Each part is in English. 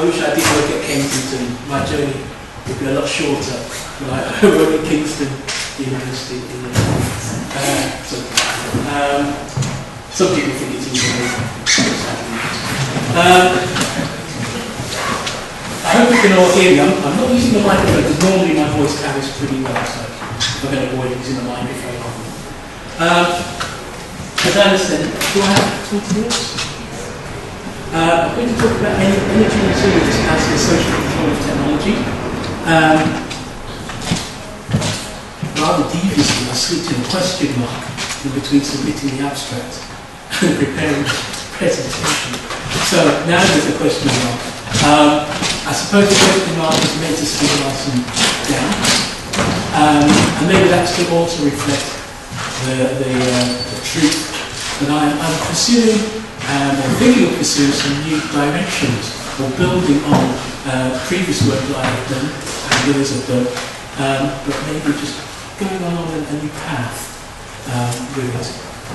wish I did work at Kensington. My journey would be a lot shorter. But I work at Kingston University. Some people think it's easy. I hope you can all hear me. I'm not using the microphone because normally my voice carries pretty well, so I'm going to avoid using the microphone. As adolescent, do I have 20 minutes? I'm going to talk about energy resilience as the social control of technology. Rather deviously, I slipped in a question mark in between submitting the abstract and preparing the presentation. So now there's a question mark. I suppose the question mark is meant to symbolize some doubts, and maybe that's to also reflect the truth that I'm pursuing or thinking of pursuing some new directions or building on previous work that I have done and others have done, but maybe just going on a new path with it.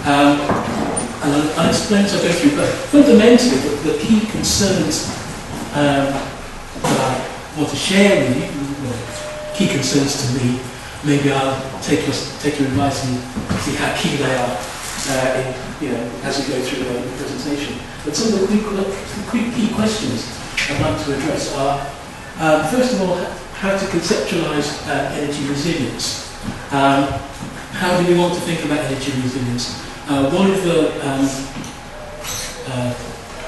And I'll explain as I go through, but fundamentally the key concerns that I want to share with you, key concerns to me, maybe I'll take your advice and see how key they are as we go through the presentation. But some of the quick key questions I'd like to address are, first of all, how to conceptualise energy resilience. How do we want to think about energy resilience? One of the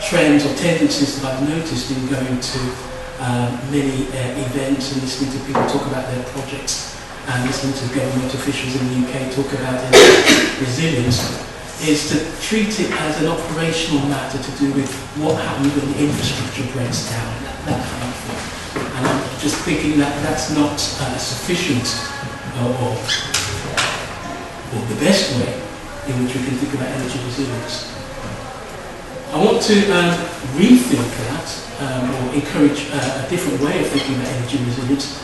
trends or tendencies that I've noticed in going to many events and listening to people talk about their projects and listening to government officials in the UK talk about energy resilience is to treat it as an operational matter to do with what happens when the infrastructure breaks down, that kind of thing. And I'm just thinking that that's not sufficient or the best way in which we can think about energy resilience. I want to rethink that or encourage a different way of thinking about energy resilience,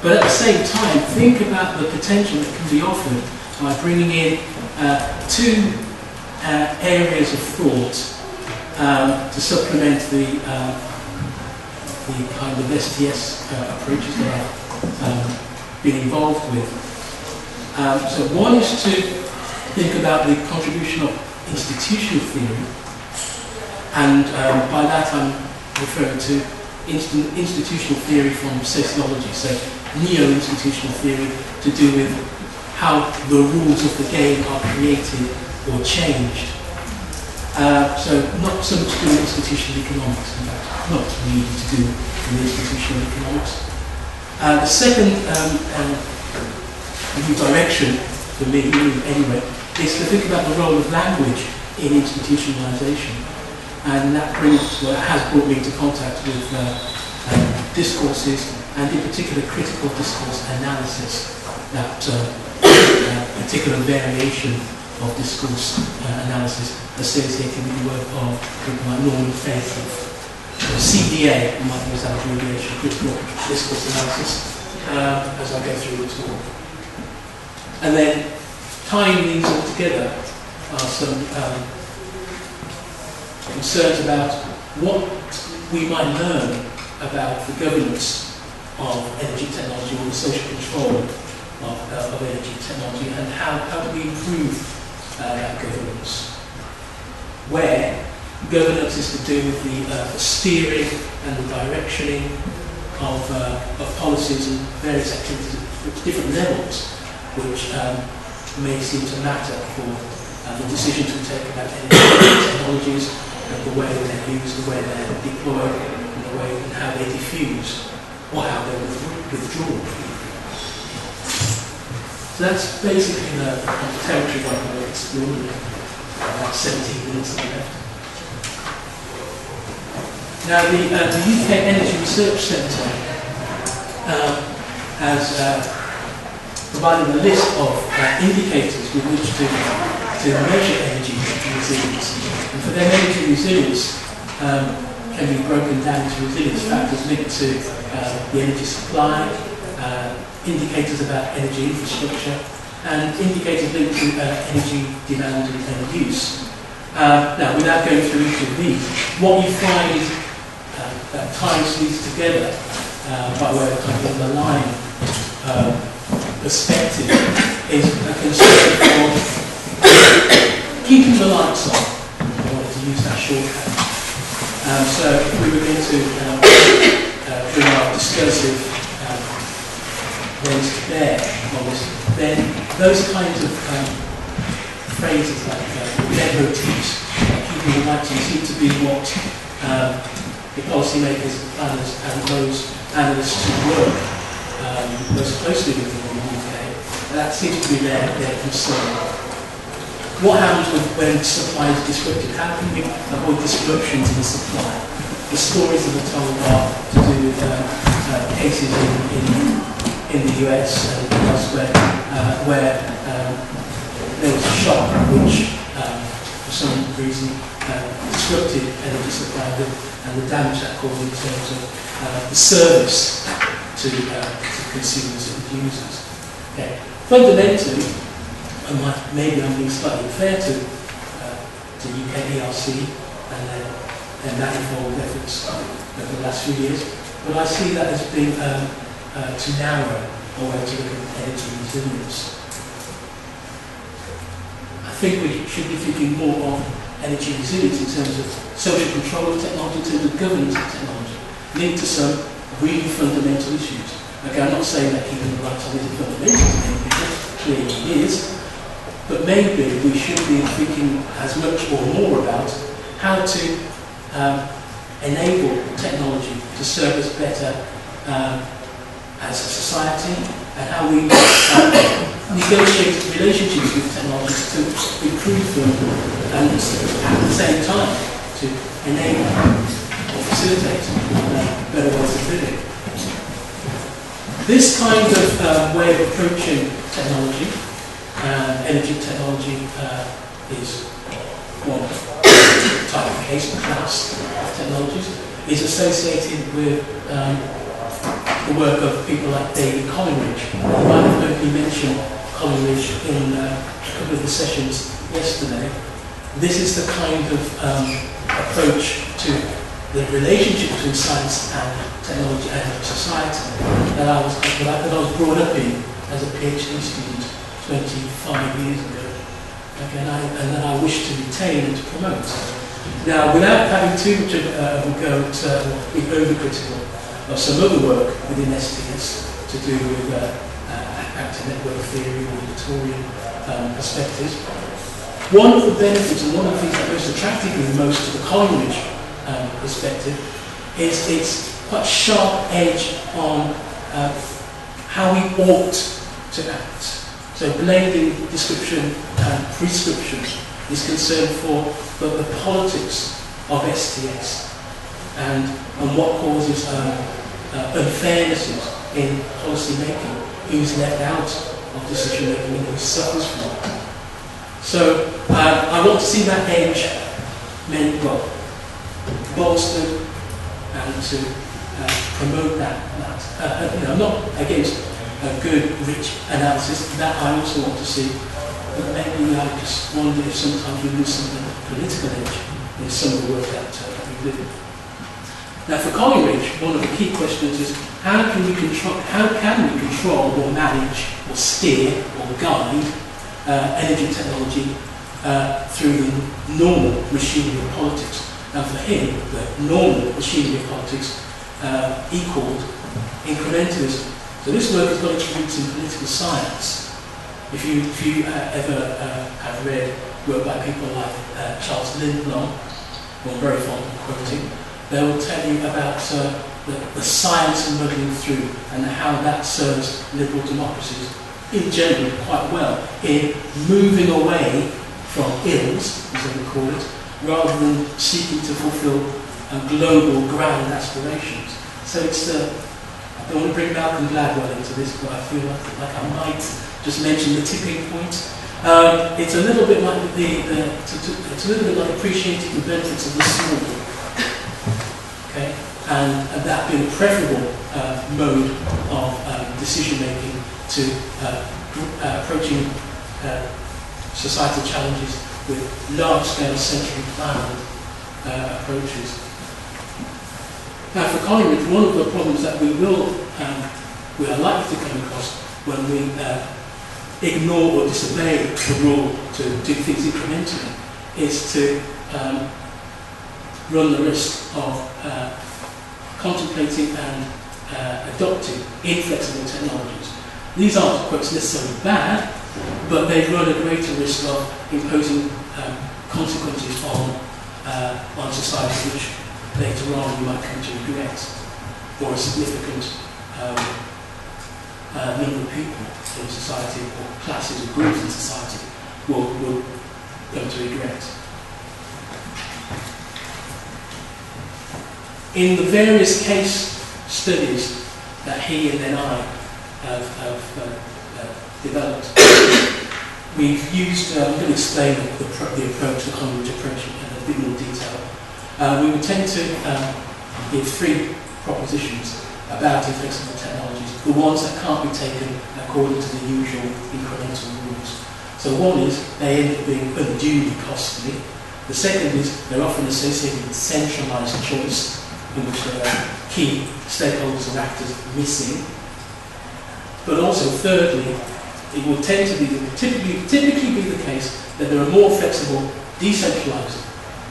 but at the same time think about the potential that can be offered by bringing in two areas of thought to supplement the kind of STS approaches that I've been involved with. So one is to think about the contribution of institutional theory, and by that I'm referring to institutional theory from sociology, so neo-institutional theory to do with how the rules of the game are created or changed. So not so much to do with institutional economics, in fact, not really to do with institutional economics. The second new direction, for me anyway, is to think about the role of language in institutionalization. And that has brought me into contact with discourses, and in particular critical discourse analysis, that particular variation of discourse analysis associated with the work of people like Norman Fairclough. CDA, might use that abbreviation, critical discourse analysis, as I go through the talk. And then tying these all together are some concerns about what we might learn about the governance of energy technology or the social control of energy technology, and how do we improve that governance, where governance is to do with the steering and the directioning of policies and various activities at different levels, which may seem to matter for the decisions we take about energy technologies, and the way they're used, the way they're deployed, and the way and how they diffuse, or how they're withdrawn. So that's basically the territory I'm going to explore in about 17 minutes that we left. Now the UK Energy Research Centre has provided a list of indicators with which to measure energy resilience. And for them, energy resilience can be broken down into resilience factors linked to the energy supply, indicators about energy infrastructure, and indicators linked to energy demand and use. Now, without going through each of these, what you find that ties these together by way of kind of underlying perspective is a concern for keeping the lights on. I wanted to use that shorthand. So if we were going to bring our discursive ways to bear on this, then those kinds of phrases like leitmotifs, keeping the lights on, seem to be what the policymakers, the planners, and those analysts who work most closely with them in the UK, that seems to be their concern. What happens when supply is disrupted? How can we avoid disruptions in supply? The stories that are told are to do with cases in the US and elsewhere where there was a shock which, for some reason, disrupted energy supply and the damage that caused in terms of the service to consumers and users. Okay. Fundamentally, maybe I'm being slightly unfair to UK ERC and that involved efforts over the last few years, but I see that as being too narrow a way to look at energy resilience. I think we should be thinking more of energy resilience in terms of social control of technology, in terms of governance of technology, linked to some really fundamental issues. Okay, I'm not saying that keeping the lights on isn't fundamental to many people, clearly it is, but maybe we should be thinking as much or more about how to enable technology to serve us better as a society, and how we negotiate relationships with technology to improve them, and at the same time to enable or facilitate better ways of living. This kind of way of approaching technology, energy technology, is one type of case, class of technologies, is associated with the work of people like David Collingridge. You might have heard me mention Collingridge in a couple of the sessions yesterday. This is the kind of approach to the relationship between science and technology and society that I was brought up in as a PhD student 25 years ago, okay, and that I wish to retain and to promote. Now, without having too much of a go at being overcritical of some other work within STS to do with active network theory or Victorian perspectives, one of the benefits and one of the things that most attracted me most to the Collingridge perspective is its quite sharp edge on how we ought to act. So blending description and prescription is concerned for the politics of STS and what causes unfairnesses in policy making, who's left out of decision making and who suffers from it. So I want to see that edge bolstered and to promote that. I'm not against a good, rich analysis. That I also want to see. But maybe I just wonder if sometimes we lose some of the political edge in some of the work that we do. Now, for Collingridge, one of the key questions is how can we control or manage or steer or guide energy technology through the normal machinery of politics? Now, for him, the normal machinery of politics equaled incrementalism. So this work has got its roots in political science. If you ever have read work by people like Charles Lindblom, who I'm very fond of quoting, they will tell you about the science of muddling through and how that serves liberal democracies in general quite well in moving away from ills, as they would call it, rather than seeking to fulfill global grand aspirations. So it's I don't want to bring Malcolm Gladwell into this, but I feel like I might just mention the tipping point. It's a little bit like it's a little bit like appreciating the benefits of the small, okay, and that being a preferable mode of decision making to approaching societal challenges with large-scale centrally planned approaches. Now for Collingwood, one of the problems that we are likely to come across when we ignore or disobey the rule to do things incrementally is to run the risk of contemplating and adopting inflexible technologies. These aren't quite necessarily bad, but they run a greater risk of imposing consequences on society which later on you might come to regret, or a significant number of people in society, or classes or groups in society, will come to regret. In the various case studies that he and then I have developed, we've used, I'm going to explain the approach, the Collingwood approach in a bit more detail. We would tend to give 3 propositions about inflexible technologies, the ones that can't be taken according to the usual incremental rules. So one is they end up being unduly costly. The second is they're often associated with centralised choice, in which there are key stakeholders or actors missing. But also thirdly, it will tend to be, typically be the case that there are more flexible, decentralised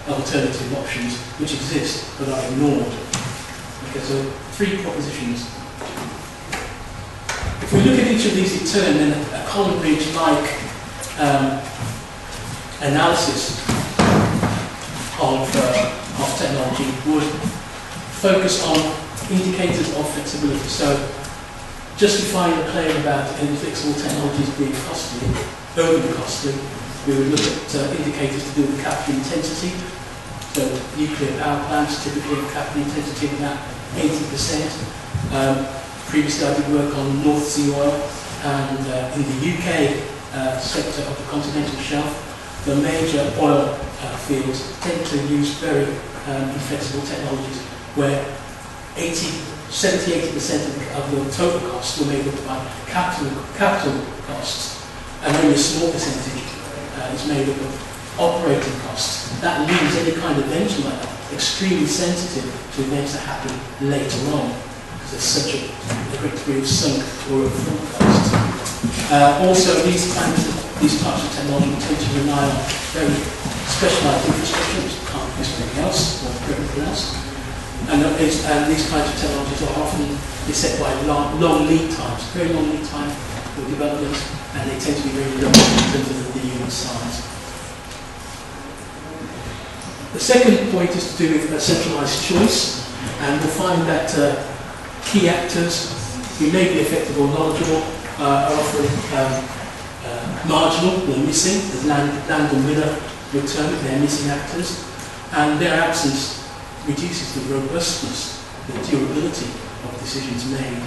alternative options which exist but are ignored. Okay, so 3 propositions. If we look at each of these in turn, then a Collingwood-like analysis of technology would focus on indicators of flexibility. So justifying a claim about inflexible technologies being costly, overly costly, we would look at indicators to do with capital intensity. So nuclear power plants typically have capital intensity of about 80%. Previously I did work on North Sea oil, and in the UK sector of the continental shelf, the major oil fields tend to use very inflexible technologies where 70-80% of the total costs were made up by capital costs, and only a small percentage is made up of operating costs. That leaves any kind of venture like that extremely sensitive to events that happen later on, because there's such a great degree of sunk or upfront costs. Also, these types of technology tend to rely on very specialised infrastructure, which can't use anything else or everything else. And these kinds of technologies are often beset by long lead times, very long lead time for development, and they tend to be very low in terms of the unit size. The second point is to do with centralised choice, and we'll find that key actors who may be effective or knowledgeable are often marginal or missing, as land and winner would term it, they're missing actors, and their absence reduces the robustness, the durability of decisions made.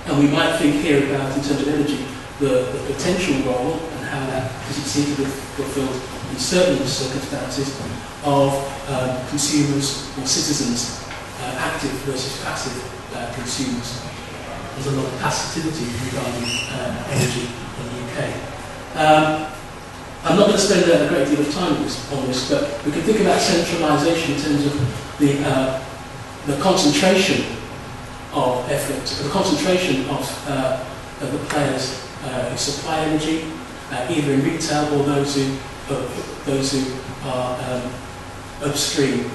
And we might think here about, in terms of energy, the potential role and how that doesn't seem to be fulfilled in certain circumstances of consumers or citizens, active versus passive consumers. There's a lot of passivity regarding energy in the UK. I'm not going to spend a great deal of time on this, but we can think about centralisation in terms of the concentration of effort, the concentration of the players who supply energy, either in retail or those who are upstream,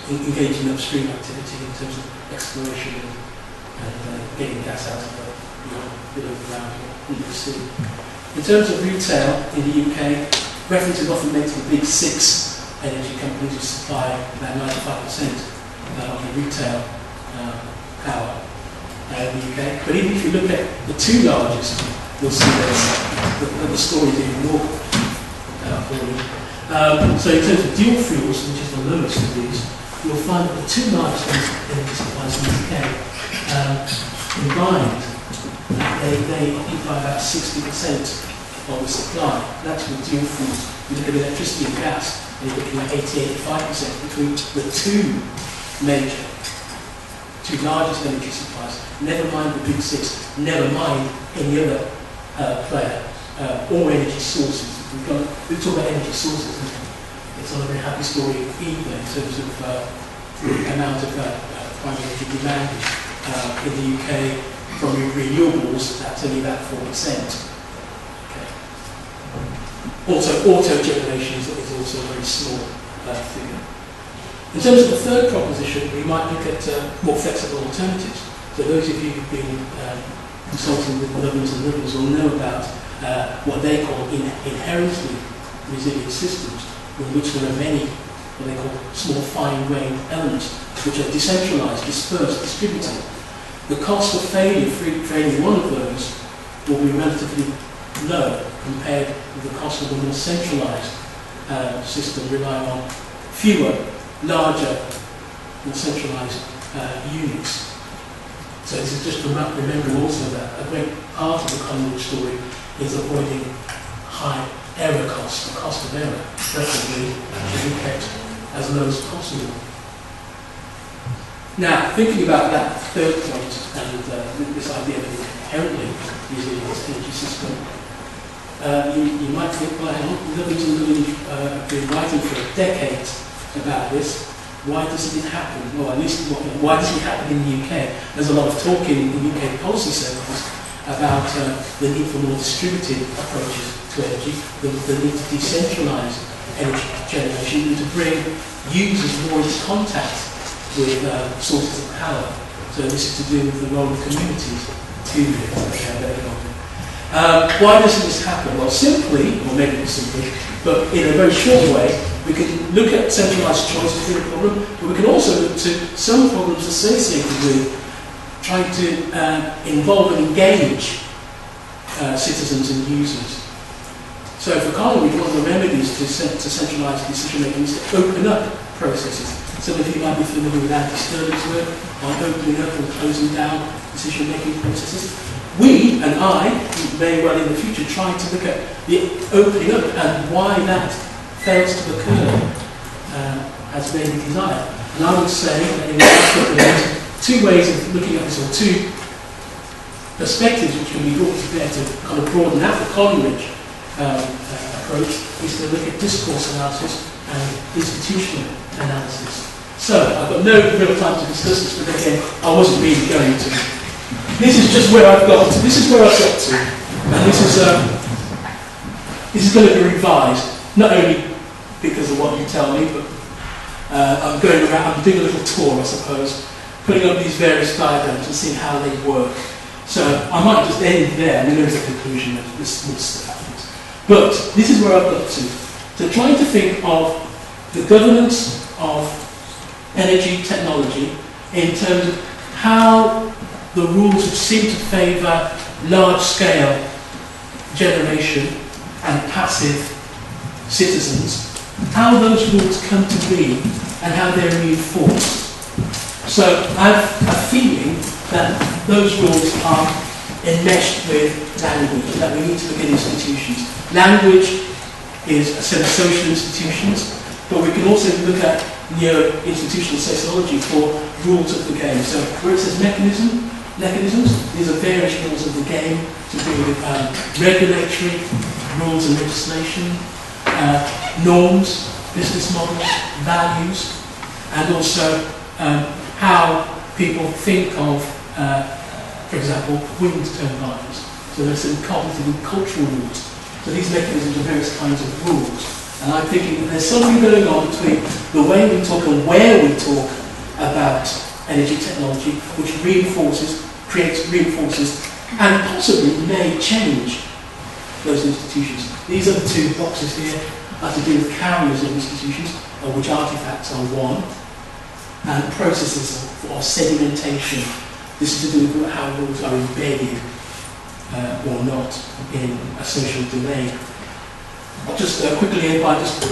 engaged in upstream activity in terms of exploration and getting gas out of the ground or in the sea. In terms of retail in the UK, reference is often made to the big 6 energy companies who supply about 95% of the retail power in the UK. But even if you look at the 2 largest, you'll see that the story is even more boring. So in terms of dual fuels, which is the lowest of these, you'll find that the 2 largest energy suppliers in the UK combined, they occupy about 60% of the supply. That's with dual fuels. You look at electricity and gas, and you're looking at 80-85% between the 2 largest energy suppliers. Never mind the big 6, never mind any other player or energy sources. We talk about energy sources, it's not a very happy story either in terms of the amount of primary energy demanded in the UK from renewables, that's only about 4%. Okay. Auto generation is also a very small figure. In terms of the third proposition, we might look at more flexible alternatives. So those of you who've been consulting with governments and liberals will know about what they call inherently resilient systems, in which there are many what they call small fine-grained elements, which are decentralized, dispersed, distributed. The cost of failure for any one of those will be relatively low compared with the cost of a more centralized system relying on fewer, larger, more centralized units. So this is just remembering also that a great part of the Collingwood story is avoiding high error costs, the cost of error, preferably to be kept as low as possible. Now, thinking about that third point and this idea of an inherently resilient energy system, you might think, well, hang on, Luís have been writing for decades about this. Why doesn't it happen? Well, at least, why doesn't it happen in the UK? There's a lot of talk in UK policy circles about the need for more distributed approaches to energy, the need to decentralise energy generation, and to bring users more into contact with sources of power. So this is to do with the role of communities to why doesn't this happen? Well, simply, or maybe not simply, but in a very short way, we can look at centralised choices as a problem, but we can also look to some problems associated with trying to involve and engage citizens and users. So for Collingwood, one of the remedies to centralised decision making is to open up processes. Some of you might be familiar with Andy Sterling's work on opening up and closing down decision making processes. We, and I, may well in the future try to look at the opening up and why that fails to occur as may be desired. And I would say that in the two ways of looking at this, or two perspectives which can be brought to bear to kind of broaden out the Collingwood approach, is to look at discourse analysis and institutional analysis. So, I've got no real time to discuss this, but again, I wasn't really going to. This is just where I've got to. This is where I've got to. And this is going to be revised, not only because of what you tell me, but I'm going around, I'm doing a little tour, I suppose, putting up these various diagrams and seeing how they work. So I might just end there, and then there's a conclusion that this stuff happens. But this is where I've got to. So trying to think of the governance of energy technology in terms of how the rules seem to favour large-scale generation and passive citizens, how those rules come to be and how they're reinforced. So I have a feeling that those rules are enmeshed with language, that we need to look at institutions. Language is a set of social institutions, but we can also look at neo-institutional sociology for rules of the game. So where it says mechanisms, these are various rules of the game to do with regulatory rules and legislation, norms, business models, values, and also how people think of, for example, wind turbines. So there's some cognitive and cultural rules. So these mechanisms are various kinds of rules. And I'm thinking that there's something going on between the way we talk and where we talk about energy technology, which reinforces, and possibly may change those institutions. These are the two boxes here, are to do with carriers of institutions, of which artifacts are one, and processes of sedimentation. This is to do with how rules are embedded or not in a social domain. I'll just quickly end by just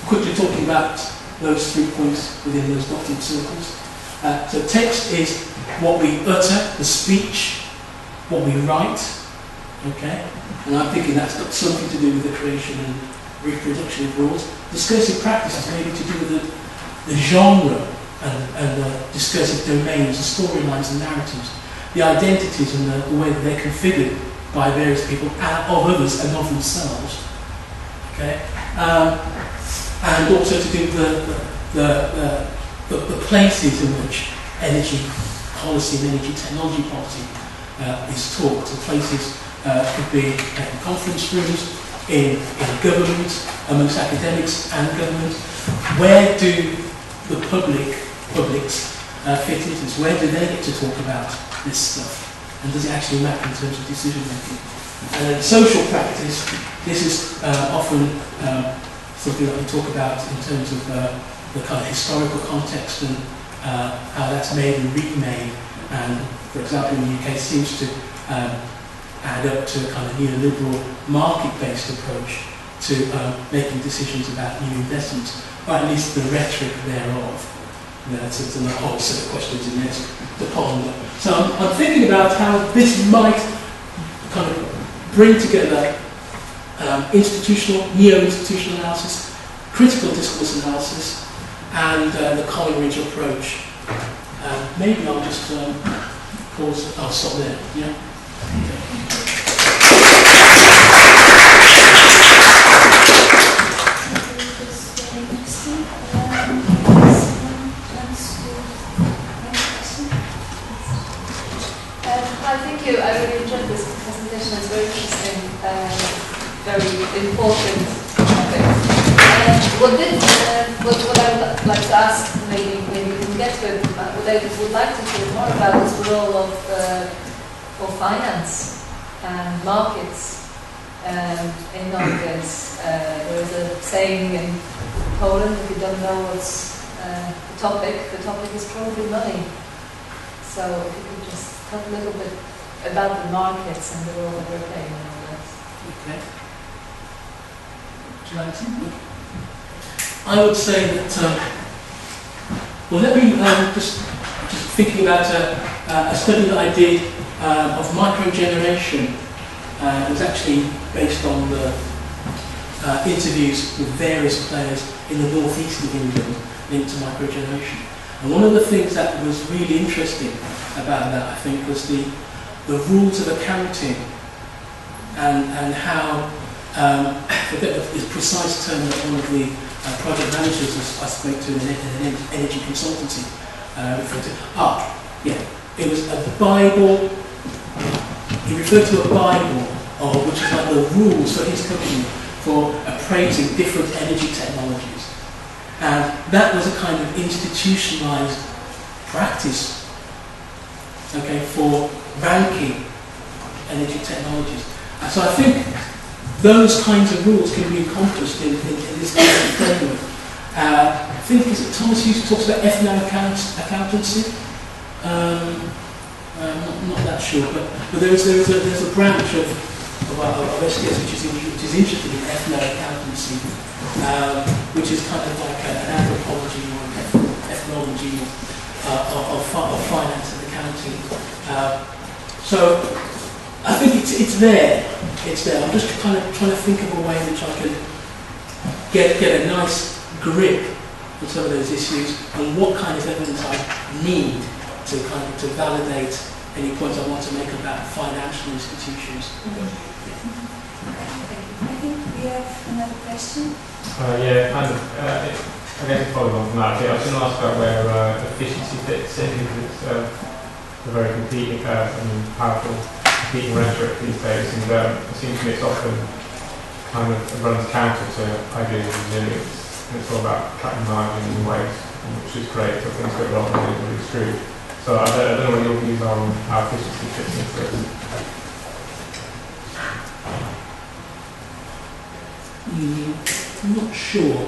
quickly talking about those 3 points within those dotted circles. So text is what we utter, the speech, what we write, okay? And I'm thinking that's got something to do with the creation and reproduction of rules. Discursive practices maybe to do with the genre and the discursive domains, the storylines and narratives, the identities and the way that they're configured by various people, of others and of themselves. Okay, and also to do with the the places in which energy policy and energy technology policy is taught. The places could be in conference rooms, in government, amongst academics and government. Where do the publics fit into this? Where do they get to talk about this stuff? And does it actually matter in terms of decision making? And in social practice, this is often something that we talk about in terms of the kind of historical context and how that's made and remade. And for example, in the UK, seems to add up to a kind of neoliberal market-based approach to making decisions about new investments, or at least the rhetoric thereof. It's a whole set of questions in there to ponder. So I'm thinking about how this might kind of bring together institutional, neo-institutional analysis, critical discourse analysis, and the Coleridge approach. Maybe I'll just pause. I'll stop there. Yeah. Thank you. I really enjoyed this presentation. It's very interesting, very important topic. What I would like to ask, maybe we can get to it, what I would like to hear more about is the role of finance and markets in nowadays. There is a saying in Poland, if you don't know what's the topic is probably money. So if you could just talk a little bit about the markets and the role that they're playing in all that. Okay. Would you like to? I would say that, well, let me just thinking about a study that I did of microgeneration. It was actually based on the interviews with various players in the northeast of England linked to microgeneration. And one of the things that was really interesting about that, I think, was the rules of accounting and how, I forget the precise term that one of the project managers I spoke to in an energy consultancy referred to. It was a Bible. He referred to a Bible, which is like the rules for his company for appraising different energy technologies. And that was a kind of institutionalized practice, okay, for ranking energy technologies. And so I think those kinds of rules can be encompassed in this kind of framework. I think Thomas Hughes talks about ethno-accountancy. Not that sure, but there's a branch of STS which is interested in ethno-accountancy, which is kind of like an anthropology or an ethnology of finance and accounting. So I think it's there. It's there. I'm just kind of trying to think of a way in which I can get a nice grip on some of those issues and what kind of evidence I need to validate any points I want to make about financial institutions. I think we have another question. I guess following on from that, I was going to ask about where efficiency fits in, because it's a very competing, powerful competing rhetoric these days, and it seems to me it's often kind of runs counter to ideas of resilience. And it's all about cutting margins and waste, which is great, so things go wrong and everybody's screwed. So I don't know what your views are on how efficiency fits into it. I'm not sure.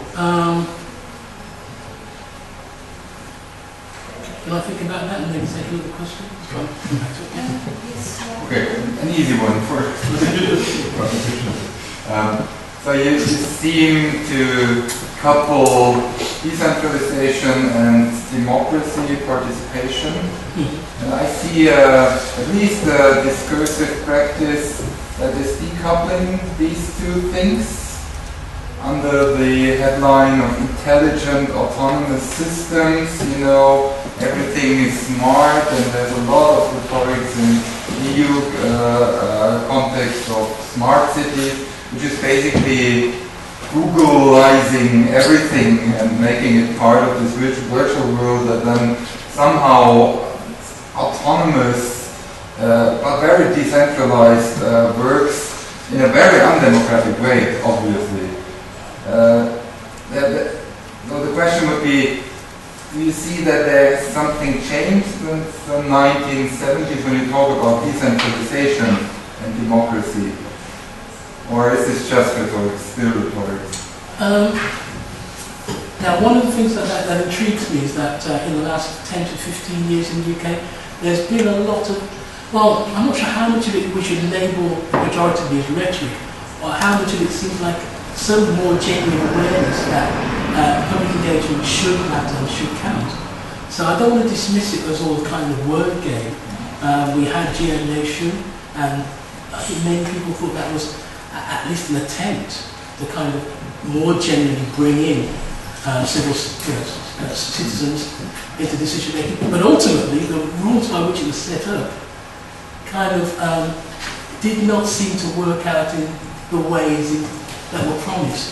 Can I think about that and then take another question? Okay, an easy one first. So you seem to couple decentralization and democracy participation. And I see at least a discursive practice that is decoupling these two things under the headline of intelligent autonomous systems. You know, everything is smart, and there's a lot of rhetorics in EU context of smart cities, which is basically Googleizing everything and making it part of this virtual world that then somehow autonomous but very decentralized works in a very undemocratic way, obviously. So the question would be, do you see that there's something changed since the 1970s when you talk about decentralization and democracy? Or is this just rhetoric, still rhetoric? Now, one of the things that intrigues me is that in the last 10 to 15 years in the UK, there's been a lot of, well, I'm not sure how much of it we should label pejoratively as rhetoric, or how much of it seems like some more genuine awareness that public engagement should matter and should count. So I don't want to dismiss it as all kind of word game. We had GM Nation, and I think many people thought that was at least an attempt to kind of more generally bring in citizens into decision making. But ultimately, the rules by which it was set up kind of did not seem to work out in the ways that were promised.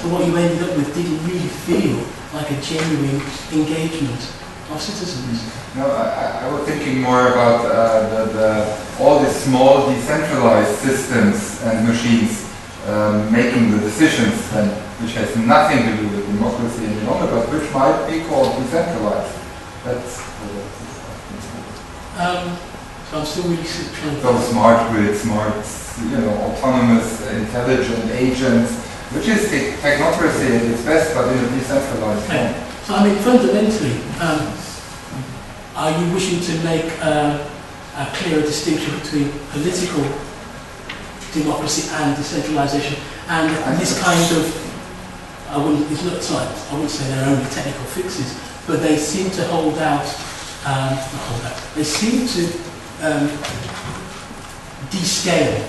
So what you ended up with didn't really feel like a genuine engagement of citizens. No, I was thinking more about all these small decentralized systems and machines making the decisions, and which has nothing to do with democracy any longer, but which might be called decentralized. That's so I'm still really trying to... So smart grid, autonomous, intelligent agents, which is technocracy at its best, but in a decentralized form. So I mean, fundamentally, are you wishing to make a clearer distinction between political democracy and decentralization, and this kind of, I wouldn't say they're only technical fixes, but they seem to they seem to descale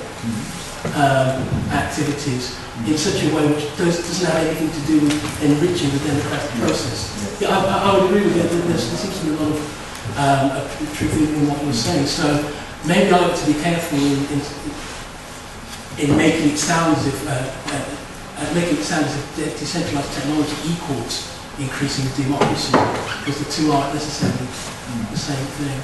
activities in such a way which doesn't have anything to do with enriching the democratic process. Yeah, I would agree with you. There seems to be a lot of truth in what you're saying. So maybe I like to be careful in making it sound as if decentralized technology equals increasing democracy, because the two aren't necessarily the same thing.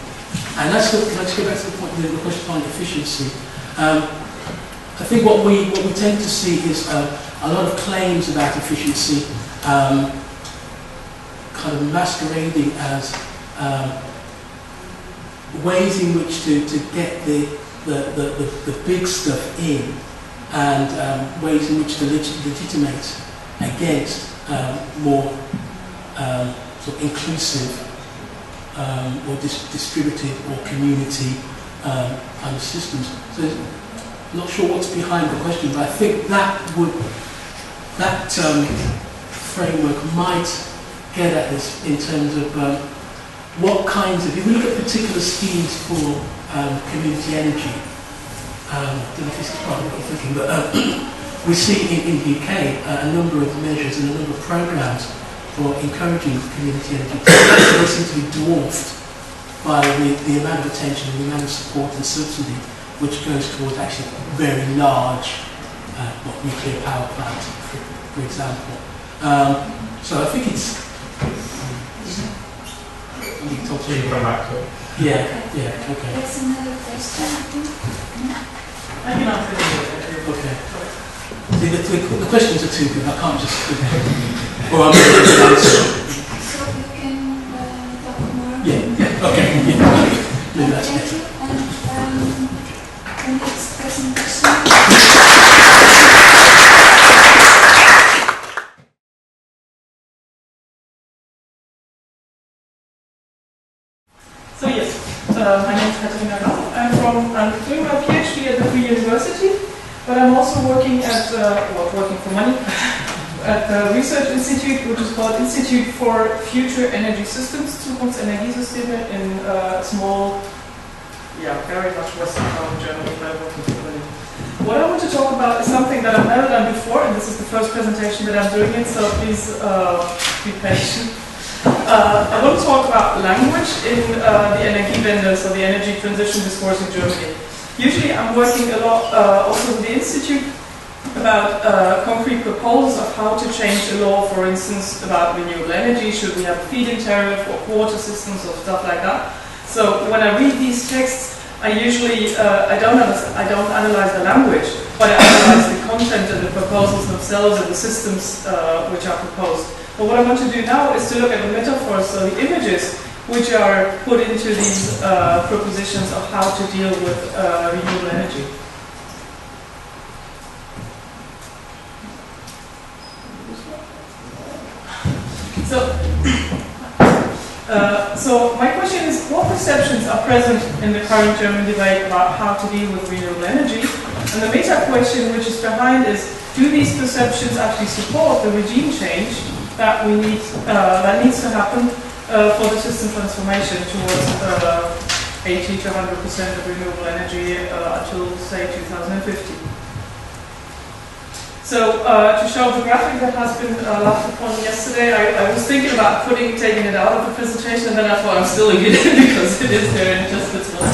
And let's go back to the point, the question on efficiency. I think what we tend to see is a lot of claims about efficiency kind of masquerading as ways in which to get the big stuff in, and ways in which to legitimate against more sort of inclusive or distributed or community kind of systems. So I'm not sure what's behind the question, but I think that framework might get at this in terms of what kinds of, if we look at particular schemes for community energy, I don't know if this is part of what you're thinking, but we see in the UK a number of measures and a number of programs for encouraging community energy. They seem to be dwarfed by the amount of attention and the amount of support and subsidy which goes towards actually very large nuclear power plants, for example. So I think it's... You can come back to it. Yeah, okay. There's another question, I think. I can answer it. Okay. See, the questions are too good, I can't just... or I'm going to answer. So you can talk more? Yeah, okay. Yeah. Maybe that's Thank better. you. And the next presentation. So yes, my name is Katherina Grashof. I'm doing my PhD at the Freie University, but I'm also working at, working for money, at the research institute, which is called Institute for Future Energy Systems, Zukunftsenergiesysteme, in small, very much western part of Germany, but I'm working for Berlin. What I want to talk about is something that I've never done before, and this is the first presentation that I'm doing it, so please be patient. I want to talk about language in the Energiewende, so the energy transition discourse in Germany. Usually I'm working a lot also with the Institute about concrete proposals of how to change a law, for instance, about renewable energy. Should we have a feed-in tariff or quota systems or stuff like that? So when I read these texts, I usually I don't analyze the language, but I analyze the content and the proposals themselves and the systems which are proposed. But what I want to do now is to look at the metaphors, so the images which are put into these propositions of how to deal with renewable energy. So my question is, what perceptions are present in the current German debate about how to deal with renewable energy? And the meta question which is behind is, do these perceptions actually support the regime change that we need, that needs to happen for the system transformation towards 80 to 100% of renewable energy until, say, 2050? So to show the graphic that has been laughed upon yesterday, I was thinking about taking it out of the presentation, and then I thought I'm still in it because it is there and it just fits well.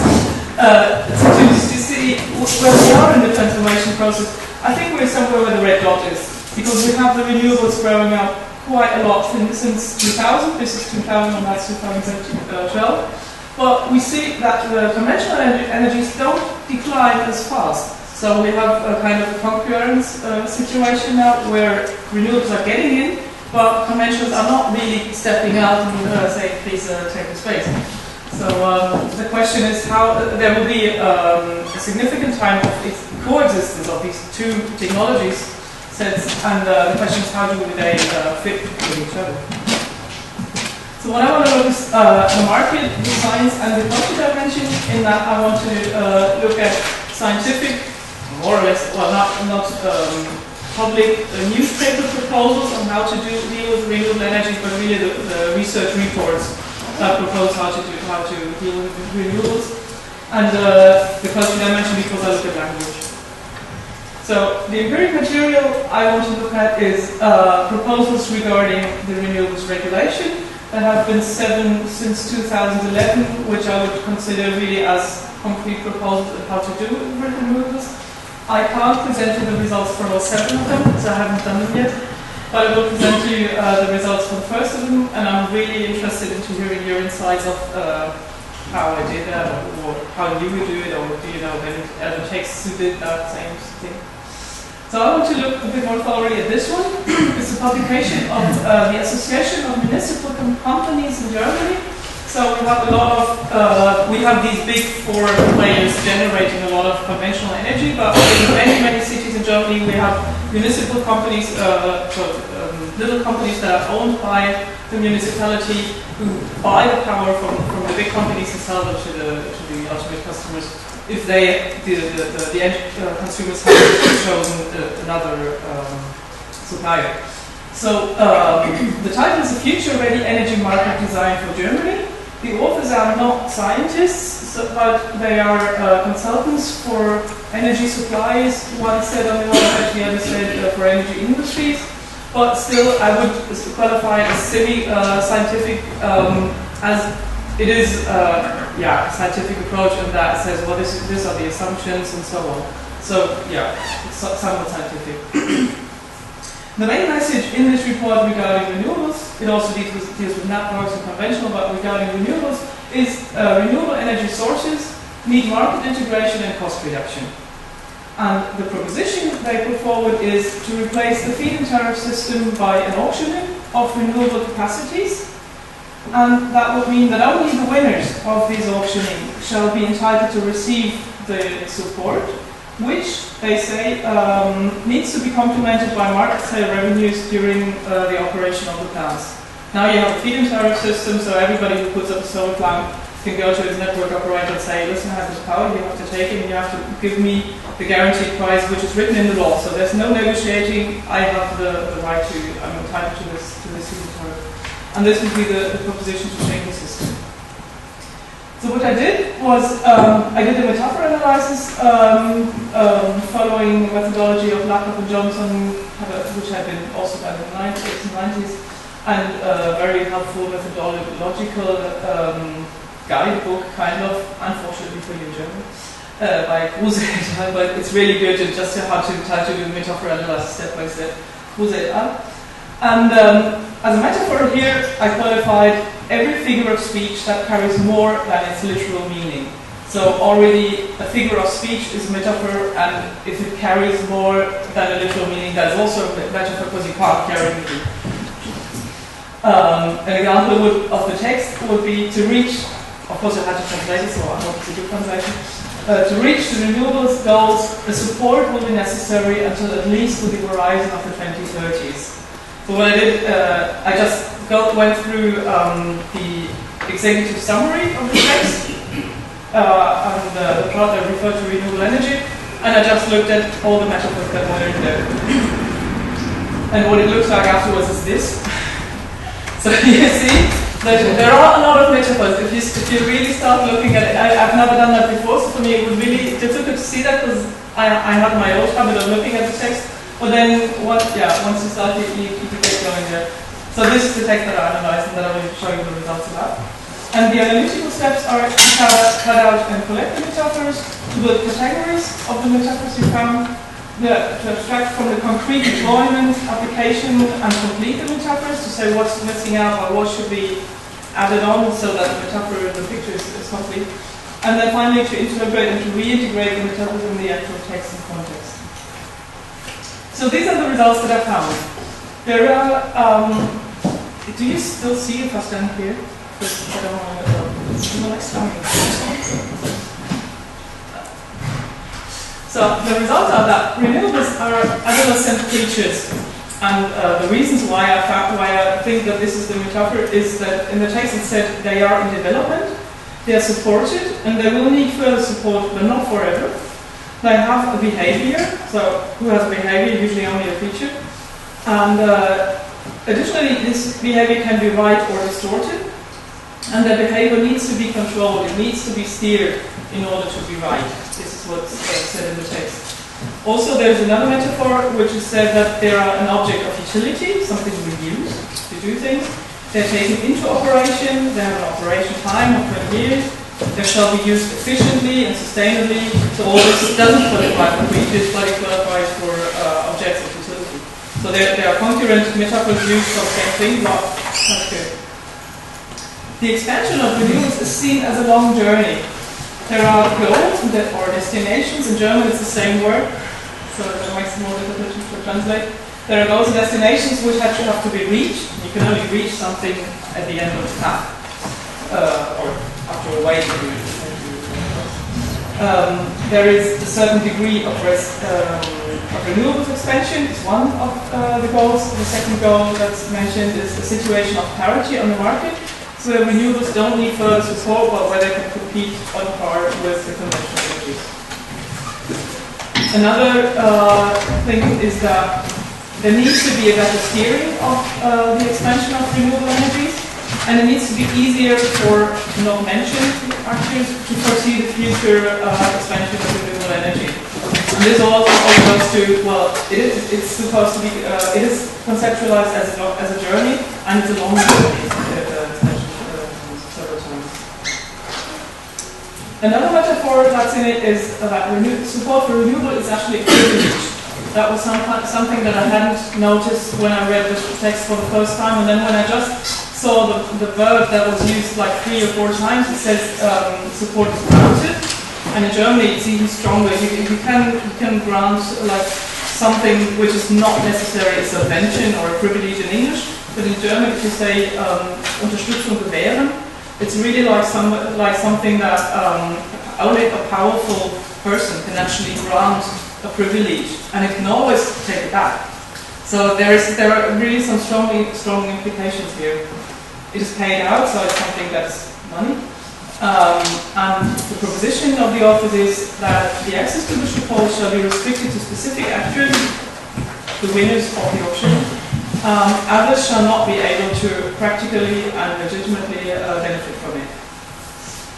To see where we are in the transformation process, I think we're somewhere where the red dot is, because we have the renewables growing up quite a lot since 2000. This is 2000 and that's 2012. But we see that the conventional energies don't decline as fast. So we have a kind of concurrence situation now where renewables are getting in, but conventionals are not really stepping out and saying, please take the space. So the question is how there will be a significant time of coexistence of these two technologies sets, and the question is how do they fit with each other. So what I want to look is the market, the science, and the culture dimension. In that I want to look at scientific, more or less, well, not public newspaper proposals on how to deal with renewable energy, but really the research reports that propose how to deal with renewables, and the culture dimension because I look at language. So the empiric material I want to look at is proposals regarding the renewables regulation. There have been 7 since 2011, which I would consider really as concrete proposals on how to do with renewables. I can't present you the results for all 7 of them, because I haven't done them yet, but I will present you the results for the first of them, and I'm really interested in hearing your insights of how I did that, or how you would do it, or do you know of any other texts who did that same thing. So I want to look a bit more thoroughly at this one. It's a publication of the Association of Municipal Companies in Germany. So we have a lot of, we have these big 4 players generating a lot of conventional energy, but in many cities in Germany we have municipal companies, little companies that are owned by the municipality who buy the power from the big companies and sell them to the ultimate customers if they, the end consumers have chosen another supplier. So the title is A Future-Ready Energy Market Design for Germany. The authors are not scientists, but they are consultants for energy supplies. One said on the website, the other said for energy industries. But still, I would qualify it as semi-scientific, as it is a scientific approach, and that says, well, these are the assumptions and so on. So, yeah, it's somewhat scientific. The main message in this report regarding renewables, it also deals with networks and conventional, but regarding renewables, is renewable energy sources need market integration and cost reduction. And the proposition they put forward is to replace the feed-in tariff system by an auctioning of renewable capacities. And that would mean that only the winners of this auctioning shall be entitled to receive the support, which, they say, needs to be complemented by market sale revenues during the operation of the plants. Now you have a feed-in tariff system, so everybody who puts up a solar plant can go to his network operator and say, listen, I have this power, you have to take it, and you have to give me the guaranteed price, which is written in the law. So there's no negotiating, I have the right to, I'm entitled to this feed-in tariff. And this would be the proposition to change the system. So what I did was, I did a metaphor analysis following the methodology of Lakoff and Johnson, which had been also done in the 80s and 90s, and a very helpful methodological guidebook, kind of, unfortunately for you in German, by Kruse et al., but it's really good to just how to try to do metaphor analysis step by step. Kruse et al. And as a metaphor here, I qualified every figure of speech that carries more than its literal meaning. So already a figure of speech is a metaphor, and if it carries more than a literal meaning, that is also a metaphor because you can't carry meaning. An example of the text would be to reach, of course I had to translate it, so I hope it's a good translation. To reach the renewables goals, the support will be necessary until at least to the horizon of the 2030s. So what I did, I just went through the executive summary of the text, and the part that referred to renewable energy, and I just looked at all the metaphors that were in there. And what it looks like afterwards is this. So you see, there are a lot of metaphors. If you really start looking at it, I've never done that before, so for me it was really difficult to see that because I had my old habit of looking at the text. But then, once you start, you get going there. So this is the text that I analyzed and that I will show you the results of that. And the analytical steps are to cut out and collect the metaphors, to build categories of the metaphors you found, to abstract from the concrete deployment, application, and complete the metaphors, to say what's missing out or what should be added on so that the metaphor in the picture is complete. And then finally to integrate and to reintegrate the metaphors in the actual text and context. So these are the results that I found. There are, do you still see if I stand here? I don't want to next time. So the results are that renewables are adolescent creatures, and the reasons why I think that this is the metaphor is that in the text it said they are in development, they are supported, and they will need further support, but not forever. They have a behavior, so who has a behavior? Usually only a feature, and additionally this behavior can be right or distorted. And the behavior needs to be controlled, it needs to be steered in order to be right. This is what's said in the text. Also, there's another metaphor which is said that they are an object of utility, something we use to do things. They're taken into operation, they have an operation time of 20 years, they shall be used efficiently and sustainably. So all this doesn't qualify for creatures, but it qualifies for objects of utility. So there are concurrent metaphors used for the same thing, but that's good. The expansion of renewables is seen as a long journey. There are goals or destinations. In German it's the same word, so that makes it more difficult to translate. There are goals and destinations which actually have to be reached. You can only reach something at the end of the path, or after a wait. There is a certain degree of renewables expansion is one of the goals. The second goal that's mentioned is the situation of parity on the market. So renewables don't need further support, but where they can compete on par with the conventional energies. Another thing is that there needs to be a better steering of the expansion of renewable energies, and it needs to be easier for not mentioned actors to foresee the future expansion of renewable energy. And this also goes to, well, it's supposed to be, it is conceptualized as a journey, and it's a long journey. Another metaphor that's in it is that support for renewable is actually a privilege. That was something that I hadn't noticed when I read the text for the first time, and then when I just saw the verb that was used like 3 or 4 times, it says support is granted, and in Germany it's even stronger. You can grant like something which is not necessarily a subvention or a privilege in English, but in German if you say Unterstützung gewähren, it's really like something that only a powerful person can actually grant a privilege, and it can always take it back. So there are really some strong implications here. It is paid out, so it's something that's money. And the proposition of the authors is that the access to the support shall be restricted to specific actors, the winners of the auction. Others shall not be able to practically and legitimately benefit from it.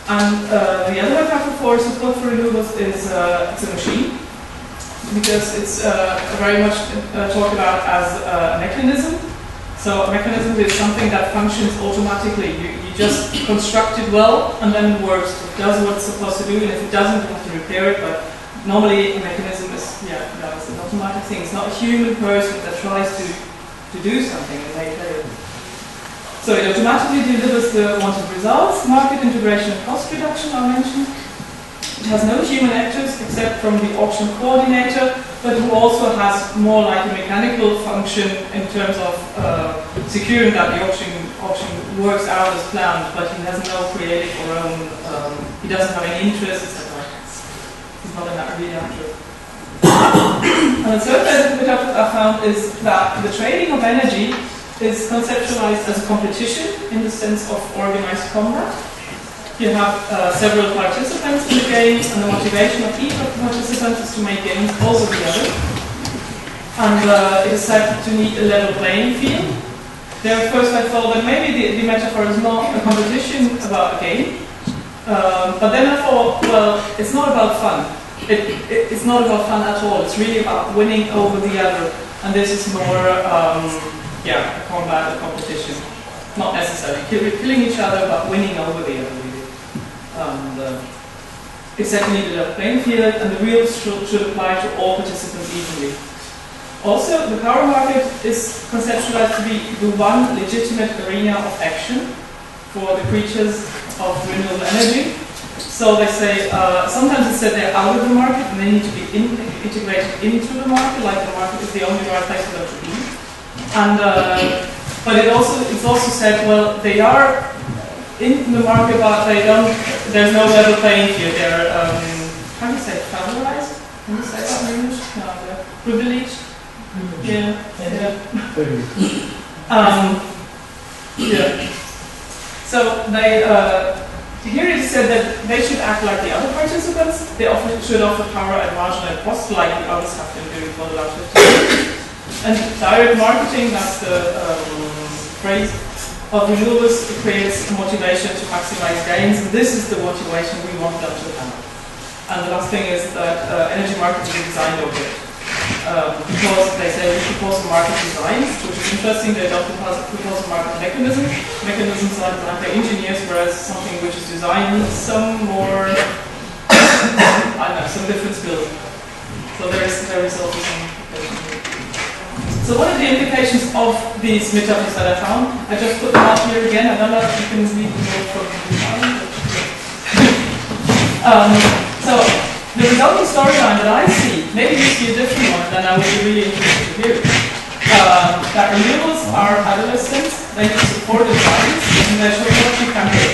And the other metaphor for support for renewables is it's a machine, because it's very much talked about as a mechanism. So a mechanism is something that functions automatically. You just construct it well, and then it works. It does what it's supposed to do, and if it doesn't, you have to repair it. But normally, a mechanism is, it's an automatic thing. It's not a human person that tries to do something and make it. So it automatically delivers the wanted results. Market integration and cost reduction are mentioned. It has no human actors except from the auction coordinator, but who also has more like a mechanical function in terms of securing that the auction works out as planned, but he has no creative or own, he doesn't have any interest, etc. He's not a real actor. And the third benefit I found is that the trading of energy is conceptualized as a competition in the sense of organized combat. You have several participants in the game, and the motivation of each of the participants is to make gains over the other. And it is said to need a level playing field. There, first I thought that maybe the metaphor is not a competition about a game, but then I thought, well, it's not about fun. It's not about fun at all. It's really about winning over the other, and this is more, a combat, a competition. Not necessarily killing each other, but winning over the other. And it's said to need a level playing field, and the rules should apply to all participants evenly. Also, the power market is conceptualized to be the one legitimate arena of action for the creatures of renewable energy. So they say, sometimes it's said they're out of the market and they need to be integrated into the market, like the market is the only right place for them to be. And but it's also said, well, they are in the market, but there's no level playing field. They're, how do you say, favorized? Can you say that in English? No, they're privileged. Yeah. So they, here it is said that they should act like the other participants. They should offer power at marginal cost, like the others have been doing for the last 50 years. And direct marketing, that's the phrase of renewables, creates a motivation to maximize gains, and this is the motivation we want them to have. And the last thing is that energy markets are designed object. Because they say we propose a market design, which is interesting. They don't propose a market mechanism. Mechanisms are designed by engineers, whereas something which is designed needs some more, some different skills. So there is also some implication here. So what are the implications of these metaphors that I found? I just put them out here again. I don't know if you can read them from so the resulting storyline that I see, maybe you see a different one, then I would be really interested to hear. That renewables are adolescents, they need support and guidance, and they show what you can do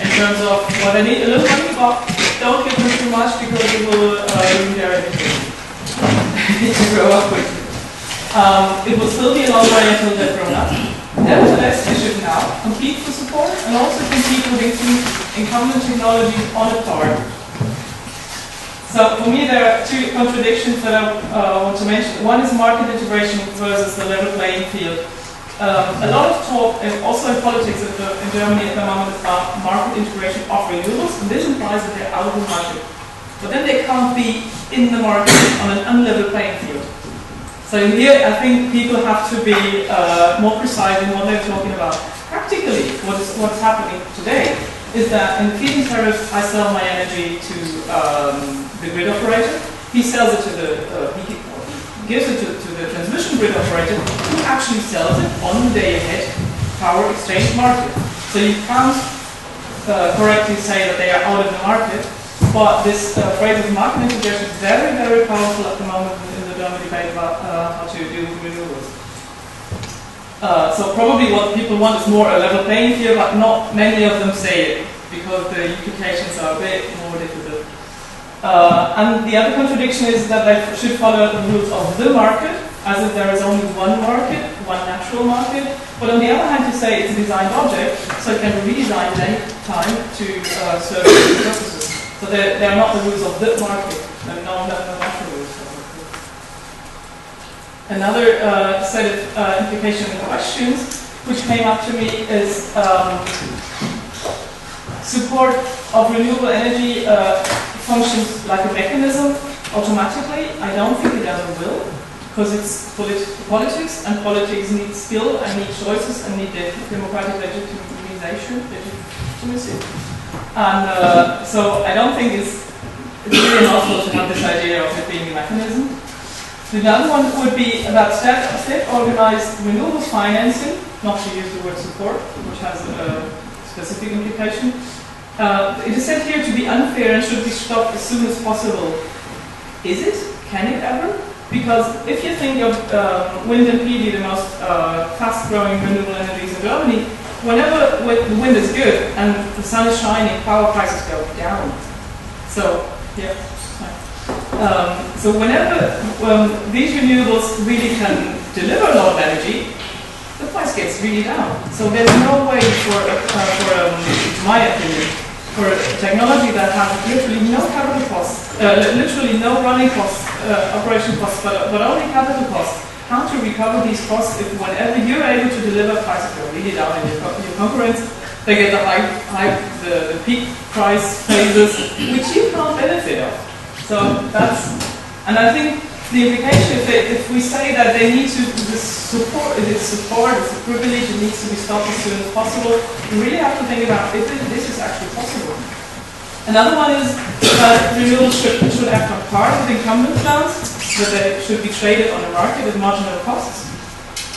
in terms of, well, they need a little money, but don't give them too much because it will ruin their education. To grow up quickly. It will still be a long way until they're grown up. Nevertheless, they should now compete for support and also compete with incumbent technologies on a par. So for me, there are two contradictions that I want to mention. One is market integration versus the level playing field. A lot of talk, and also in politics in Germany at the moment, about market integration of renewables, and this implies that they're out of the market. But then they can't be in the market on an unlevel playing field. So here, I think people have to be more precise in what they're talking about. Practically, what's happening today is that in the feed-in tariff, I sell my energy to the grid operator. He sells it to he gives it to the transmission grid operator, who actually sells it on the day-ahead power exchange market. So you can't correctly say that they are out of the market, but this phrase of market integration is very, very powerful at the moment in the German debate about how to deal with renewables. So probably what people want is more a level playing field, but not many of them say it, because the implications are a bit more difficult. And the other contradiction is that they should follow the rules of the market, as if there is only one market, one natural market. But on the other hand, you say it's a designed object, so it can be redesigned at any time to serve different purposes. So they are not the rules of the market, they're not natural rules. Another set of implication questions which came up to me is support of renewable energy functions like a mechanism automatically. I don't think it ever will, because it's politics, and politics need skill and need choices and need democratic legitimacy. And so I don't think it's really helpful to have this idea of it being a mechanism. The other one would be about state-organized renewables financing, not to use the word support, which has a specific implication. It is said here to be unfair and should be stopped as soon as possible. Is it? Can it ever? Because if you think of wind and PV, the most fast-growing renewable energies in Germany, whenever the wind is good and the sun is shining, power prices go down. So, yeah. So whenever these renewables really can deliver a lot of energy, the price gets really down. So there's no way for my opinion, for a technology that has literally no capital costs, literally no running costs, operation costs, but only capital costs, how to recover these costs if whenever you're able to deliver, prices go really down and your concurrents, they get the peak price phases, which you can't benefit of. So that's, and I think the implication, if we say that they need to, it's a privilege, it needs to be stopped as soon as possible, we really have to think about if this is actually possible. Another one is that renewables should act on part of the incumbent plants, that they should be traded on the market at marginal costs.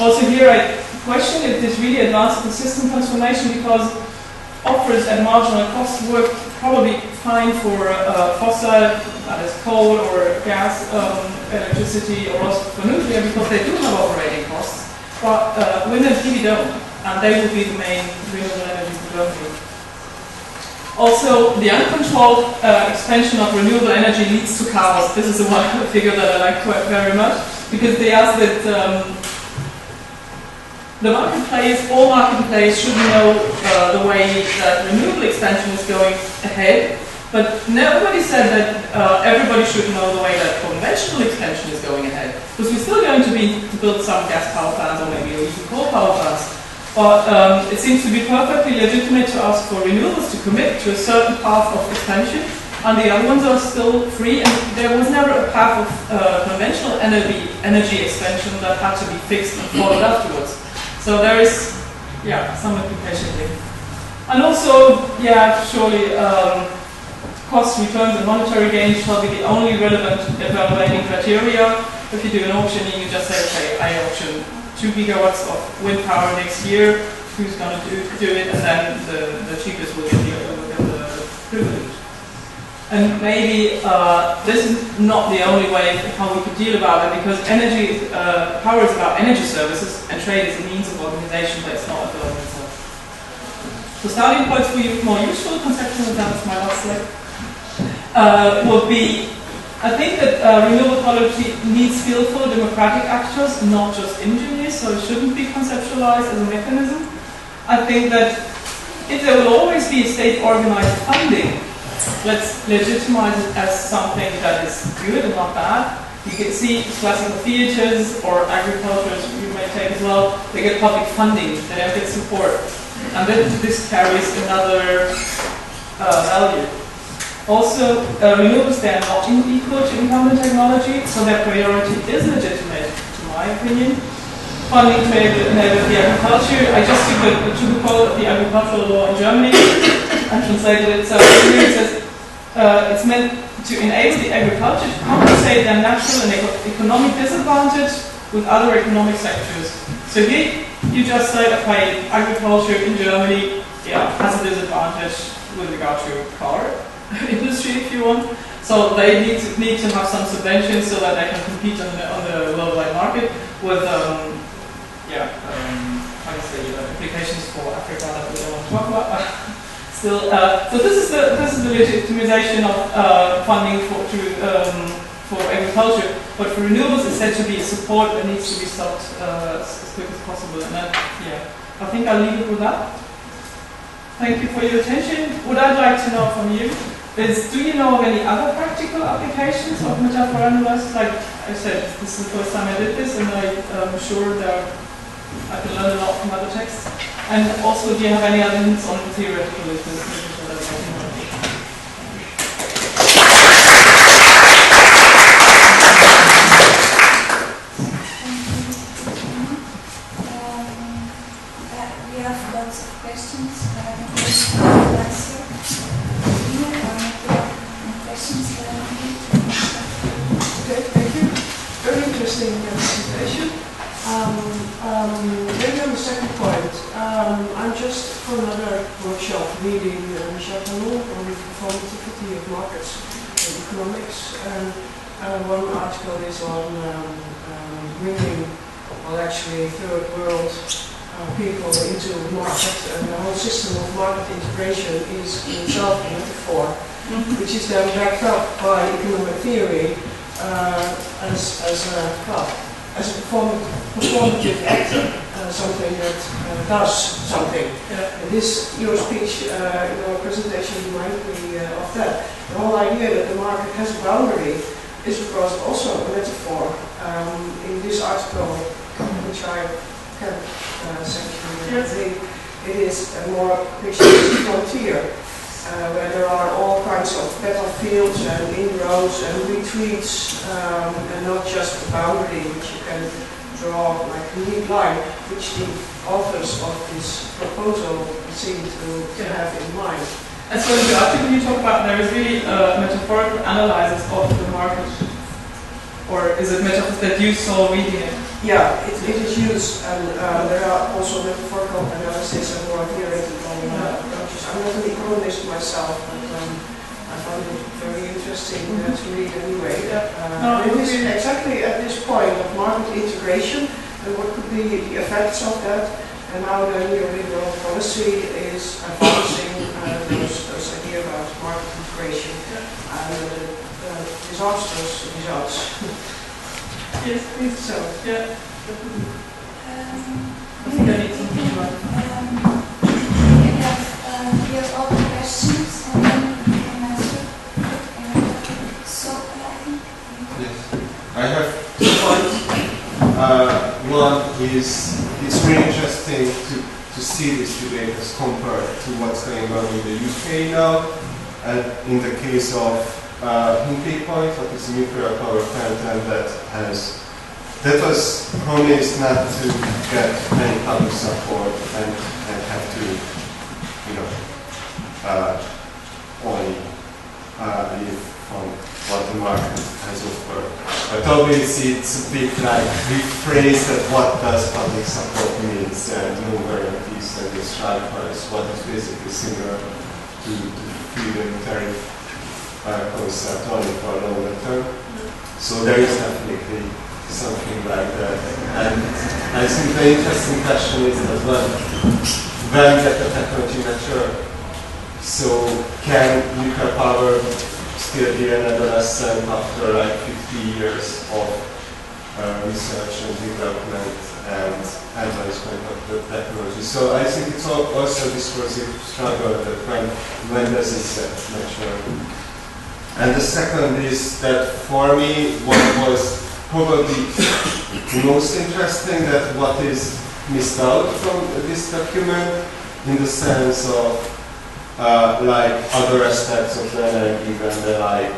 Also here I question if this really advances the system transformation, because offers at marginal costs work probably fine for fossil, that is coal or gas, electricity, or also for nuclear, because they do have operating costs. But wind and PV don't, and they will be the main renewable energy for Germany. Also, the uncontrolled expansion of renewable energy leads to chaos. This is a figure that I like quite very much, because they ask that all market players should know the way that renewable expansion is going ahead, but nobody said that everybody should know the way that conventional expansion is going ahead, because we're still going to build some gas power plants or maybe even coal power plants. But it seems to be perfectly legitimate to ask for renewables to commit to a certain path of expansion, and the other ones are still free, and there was never a path of conventional energy expansion that had to be fixed and followed afterwards. So there is, some implication here. And also, surely cost, returns, and monetary gains shall be the only relevant evaluating criteria. If you do an auctioning, you just say, okay, I auction 2 gigawatts of wind power next year, who's going to do it, and then the cheapest will get the privilege. And maybe this is not the only way how we could deal about it, because power is about energy services, and trade is a means of organization, but it's not a goal itself. So starting points for you more useful conceptions, and that's my last slide, would be, I think that renewable policy needs skillful democratic actors, not just engineers, so it shouldn't be conceptualized as a mechanism. I think that if there will always be state-organized funding, let's legitimize it as something that is good and not bad. You can see classical theatres or agriculture, you may take as well, they get public funding, they don't get support. And then this carries another value. Also, renewables, they are not equal to incumbent technology, so their priority is legitimate, to my opinion. Funding to enable the agriculture. I just took a quote of the agricultural law in Germany and translated it. So here it says, it's meant to enable the agriculture to compensate their natural and economic disadvantage with other economic sectors. So here you just say, okay, agriculture in Germany has a disadvantage with regard to car industry, if you want. So they need to have some subventions so that they can compete on the worldwide market with applications for Africa that we don't want to talk about. Still, so this is the legitimization of funding for agriculture, but for renewables it's said to be a support that needs to be stopped as quick as possible. And then, I think I'll leave it with that. Thank you for your attention. What I'd like to know from you is, do you know of any other practical applications of metaphor-analysis? Like I said, this is the first time I did this, and I'm sure that I can learn a lot from other texts. And also, do you have any other hints on theoretical literature? questions. Okay, thank you. Very interesting presentation. Maybe on the second point, I'm just for another workshop reading Michel Talon on the performativity of markets and economics, and one article is on bringing, well, actually third world people into market, and the whole system of market integration is in itself a metaphor, which is then backed up by economic theory as a performative actor, something that does something. And this, your speech, your presentation reminded me of that. The whole idea that the market has a boundary is, of course, also a metaphor. In this article, which I can send you, it is a more picturesque frontier, where there are all kinds of battlefields and inroads and retreats, and not just a boundary which you can draw like a neat line, which the authors of this proposal seem to have in mind. And so in the article you talk about, there is really metaphorical analysis of the market, or is it metaphors that you saw reading it? Yeah, it is used, and there are also metaphorical analysis and more theoretical approaches. I'm not an economist myself, but I found it very interesting to read anyway. It is exactly at this point of market integration, and what could be the effects of that, and how the neoliberal policy is advancing those ideas about market integration and the disastrous results. Yes, please. So, yeah. I think I need something to write. We have all the questions and then we can answer. So, I think... Yes. I have 2 points. One is, it's really interesting to see this debate as compared to what's going on in the UK now. And in the case of Hinkley Point, what is a nuclear power plant, and that was promised not to get any public support and have to, only live from what the market has offered. But obviously it's a bit like rephrased at what does public support means, and no guarantees and the strike price, what is basically similar to freedom tariff concept only for a longer term. So there is definitely something like that. And I think the interesting question is as well, when get the technology mature? So can nuclear power still be an adolescent after like 50 years of research and development and advancement of the technology? So I think it's also a discursive struggle that when does it get mature? And the second is that for me, what was probably the most interesting, that what is missed out from this document, in the sense of like other aspects of the Energiewende, like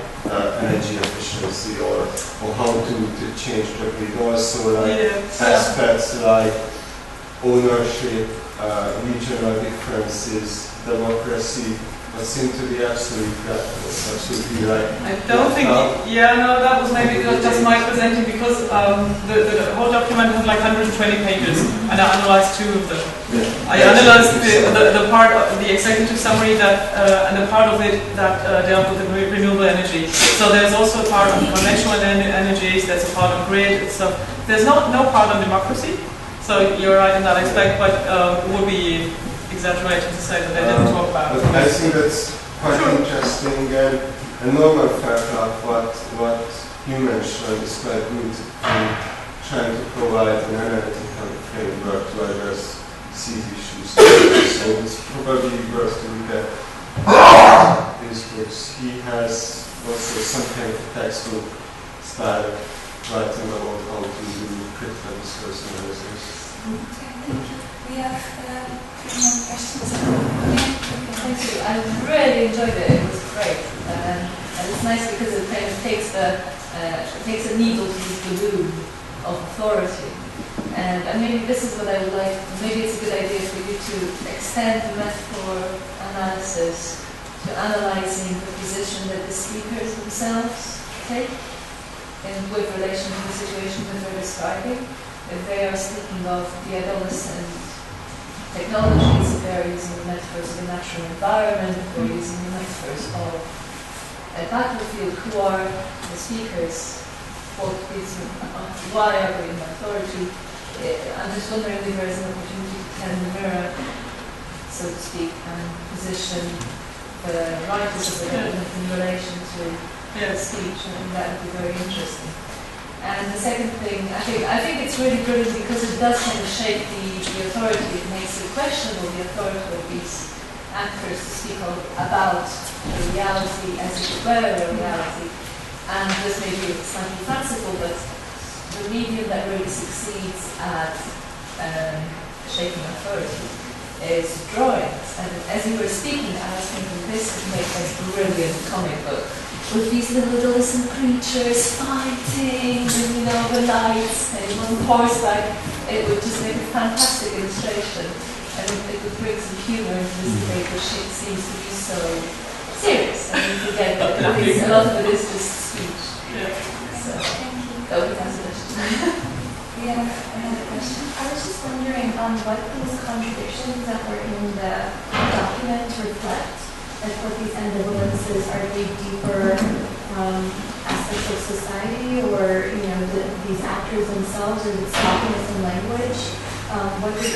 energy efficiency or how to change the grid, also like aspects like ownership, regional differences, democracy, but seem to be absolutely like... I don't think, that was maybe just my presenting, because the whole document has like 120 pages, and I analyzed 2 of them. Yeah. I analyzed the part of the executive summary that, and the part of it that dealt with the renewable energy. So there's also a part on conventional energies, there's a part on grid, so there's no part on democracy. So you're right in that aspect, but it would be exaggerating to say that they didn't talk about it. I think that's quite interesting, and Norman Fairclough, what you mentioned is quite good in trying to provide an analytical framework to address these issues. So it's probably worth to look at his books. He has also some kind of textbook style writing about how to do critical discourse analysis. Okay, thank you. We have more questions. Thank you. I really enjoyed it. It was great, and it's nice because it kind of takes a needle to the wound of authority. And maybe this is what I would like. Maybe it's a good idea for you to extend the metaphor analysis to analyzing the position that the speakers themselves take in with relation to the situation that they're describing. If they are speaking of the adolescent technologies, if they are using the metaphors of the natural environment, if they're using the metaphors of a battlefield, who are the speakers? Why are they in authority? I'm just wondering if there is an opportunity to turn the mirror, so to speak, and position the writers of the document in relation to the speech. I think that would be very interesting. And the second thing, I think it's really brilliant because it does kind of shape the authority. It makes it questionable the authority of these actors to speak about the reality as it were a reality. And this may be slightly fanciful, but the medium that really succeeds at shaping authority is drawings. And as you were speaking, I was thinking this would make a brilliant comic book with these little adolescent creatures fighting, and the lights, and on horseback. It would just make a fantastic illustration, and it would bring some humor into this debate, which seems to be so serious. I mean, again, a lot of it is just speech. So that would be fascinating. We have another question. I was just wondering what these contradictions that were in the document reflect. Like what these ambivalences, are they deeper aspects of society, or these actors themselves, or the sloppiness in language?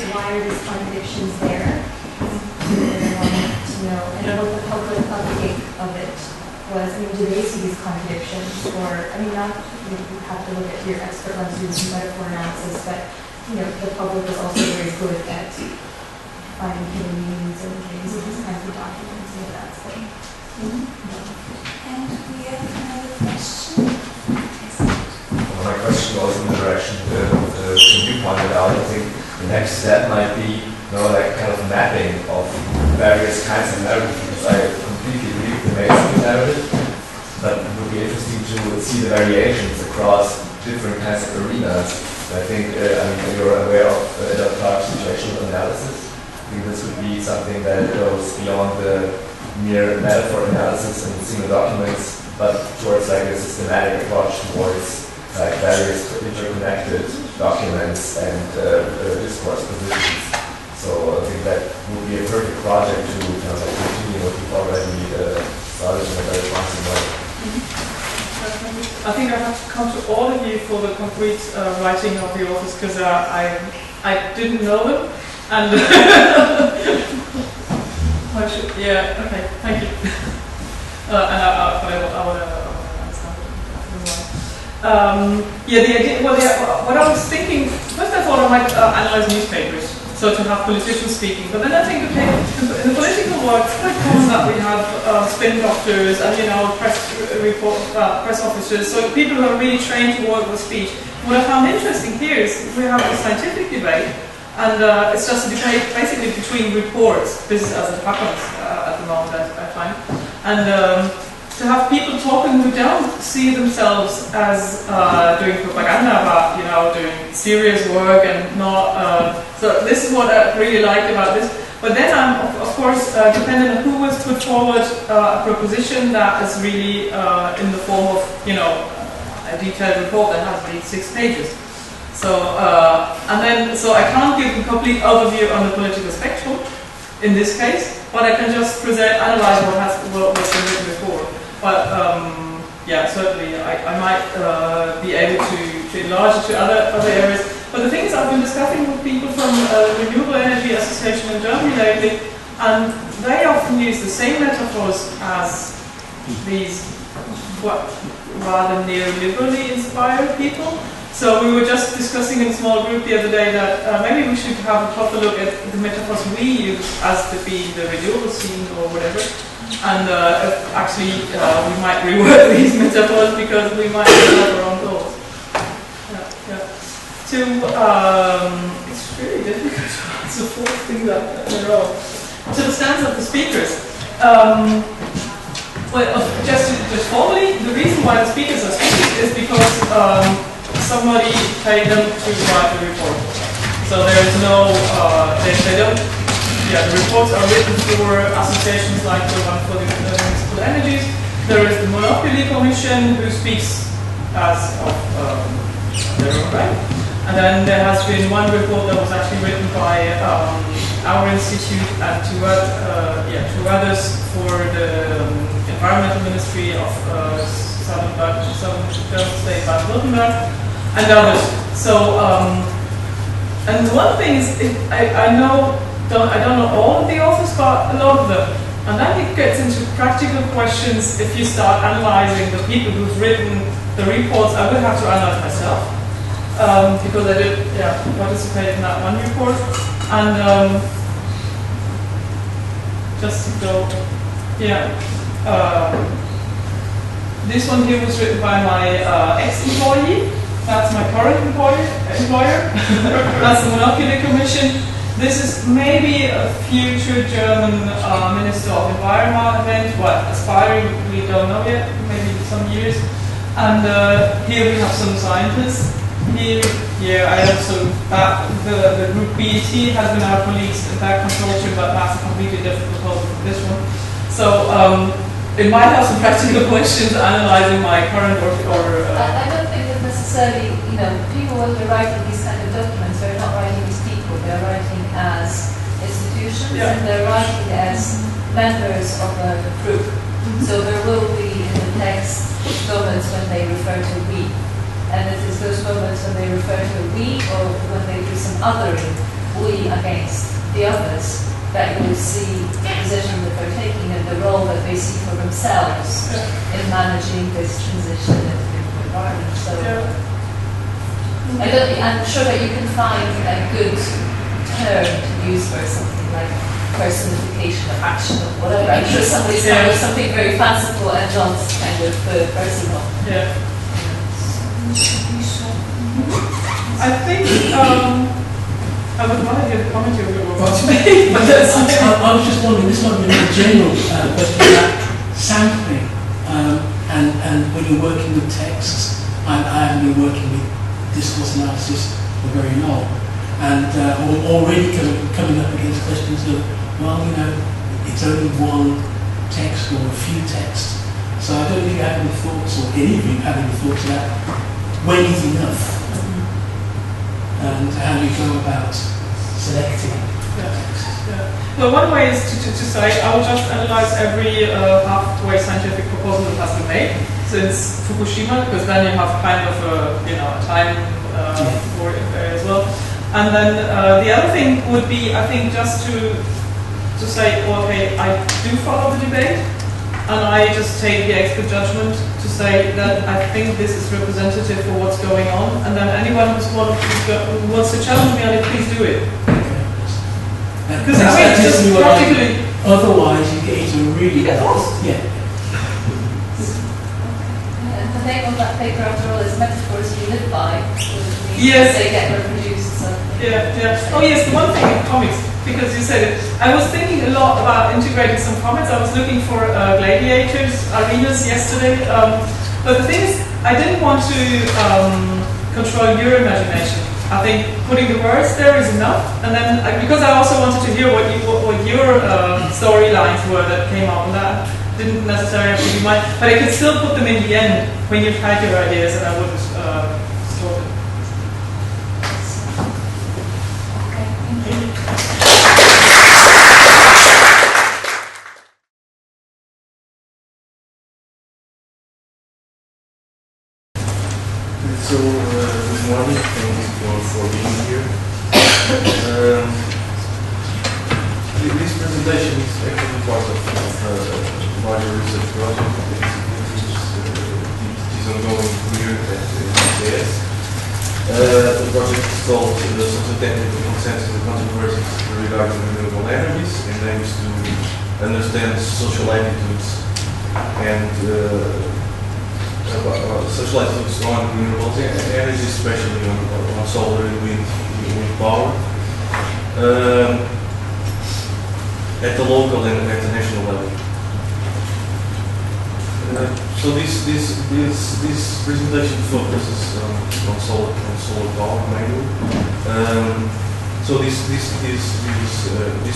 Why are these contradictions there? I wanted to know, and what the public uptake of it was. I mean, do they see these contradictions, or not? You have to look at your expert lens using metaphor analysis, but the public is also very good at finding hidden meanings and things in these kinds of documents. That's thing. And we have another question. Well, my question goes in the direction that you pointed out. I think the next step might be, like kind of mapping of various kinds of narratives. I completely agree with the mainstream narrative, but it would be interesting to see the variations across different kinds of arenas. I think, you're aware of Clark's situational analysis. I think this would be something that goes beyond the mere metaphor analysis in single documents, but towards like a systematic approach towards like various interconnected documents and discourse positions. So I think that would be a perfect project to continue what you've already started in a very promising way. I think I have to come to all of you for the concrete writing of the authors, because I didn't know them, and okay, thank you. But I want to understand it. The idea, what I was thinking, first I thought I might analyze newspapers, so to have politicians speaking, but then I think, okay, in the political work, it's quite common that we have spin doctors and, press officers, so people who are really trained to work with speech. What I found interesting here is we have a scientific debate, and it's just a debate basically between reports. This is as it happens at the moment, I find. And to have people talking who don't see themselves as doing propaganda, but doing serious work and not. So this is what I really like about this. But then I'm, of course, dependent on who was put forward a proposition that is really in the form of, a detailed report that has these 6 pages. So, so I can't give a complete overview on the political spectrum in this case, but I can just analyze what's been written before. But certainly I might be able to enlarge it to other areas. But the thing is, I've been discussing with people from the Renewable Energy Association in Germany lately, and they often use the same metaphors as these rather neoliberally inspired people. So we were just discussing in a small group the other day that maybe we should have a proper look at the metaphors we use as to be the renewable scene or whatever, and actually we might rework these metaphors because we might have our own goals. It's really difficult to answer 4 things in a row. To the stance of the speakers. Just formally, the reason why the speakers are speaking is because somebody paid them to write the report. So there is no, they don't the reports are written for associations like the one for the municipal energies. There is the Monopoly Commission, who speaks as of their own right. And then there has been one report that was actually written by our institute and two others for the Environmental Ministry of Southern State Baden-Württemberg and others. So, and one thing is, I don't know all of the authors, but a lot of them. And then it gets into practical questions. If you start analyzing the people who've written the reports, I would have to analyze myself because I did participate in that one report. And just to go, this one here was written by my ex-employee. That's my current employer. That's the Monopoly Commission. This is maybe a future German Minister of Environment, aspiring, we don't know yet, maybe some years. And here we have some scientists. Here I also, the group BET has been our colleagues in that consortium, but that's a completely different proposal from this one. So it might have some practical questions analyzing my current I don't think that necessarily, people when they're writing these kind of documents, they're not writing as people, they're writing as institutions, and they're writing as members of a group. So there will be in the text moments when they refer to we. And it is those moments when they refer to we, or when they do some othering, we against the others, that you will see the position that they're taking and the role that they see for themselves in managing this transition into the environment. So I'm sure that you can find a good term to use for something like personification of action or whatever. I'm sure somebody's found something very fanciful and not kind of personal. I think I would want to get a comment here about me, but that's I was just wondering, this might be a general question about sampling, and when you're working with texts, I have been working with discourse analysis for very long, and already coming up against questions of, it's only one text or a few texts. So I don't know if you have any thoughts, or any of you have any thoughts about when is enough, and how do you go about selecting texts? Well, one way is to say, I will just analyze every halfway scientific proposal that has been made since Fukushima, because then you have kind of a time for it there as well. And then the other thing would be, I think, just to say, okay, I do follow the debate, and I just take the expert judgment to say that I think this is representative for what's going on, and then anyone who wants to challenge me on it, please do it. Because just practically. Otherwise, you get into a really And the name of that paper, after all, is Metaphors You Live By. Yes. They get reproduced. So. Oh yes, the one thing in comics, because you said it, I was thinking a lot about integrating some comics. I was looking for gladiators, arenas yesterday, but the thing is, I didn't want to control your imagination. I think putting the words there is enough, and then because I also wanted to hear what your storylines were that came up, and that didn't necessarily have to be mine, but I could still put them in the end when you've had your ideas, and I wouldn't stop it. So, good morning, thank you for being here. This presentation is actually part of a larger research project that is ongoing here at STS. The project is called the Socio-Technical Consensus and Controversies Regarding Renewable Energies, and aims to understand social attitudes and social attitudes on renewable energy, especially on solar and wind power, at the local and at the national level. So this presentation focuses on solar power mainly. So these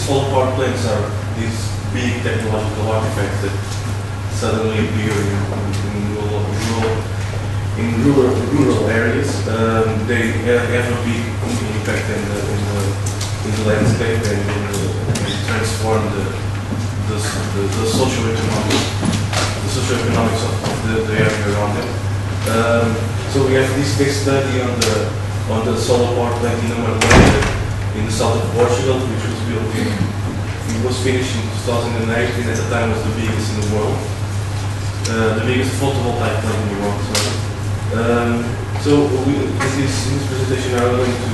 solar power plants are these big technological artifacts that suddenly appear in rural areas. They have a big impact in the landscape and transform the socio-economics of the area around them. So we have this case study on the solar power plant in Alentejo in the south of Portugal, which was built it was finished in 2008, and at the time was the biggest in the world, the biggest photovoltaic plant in the world. So in this presentation, I'm going to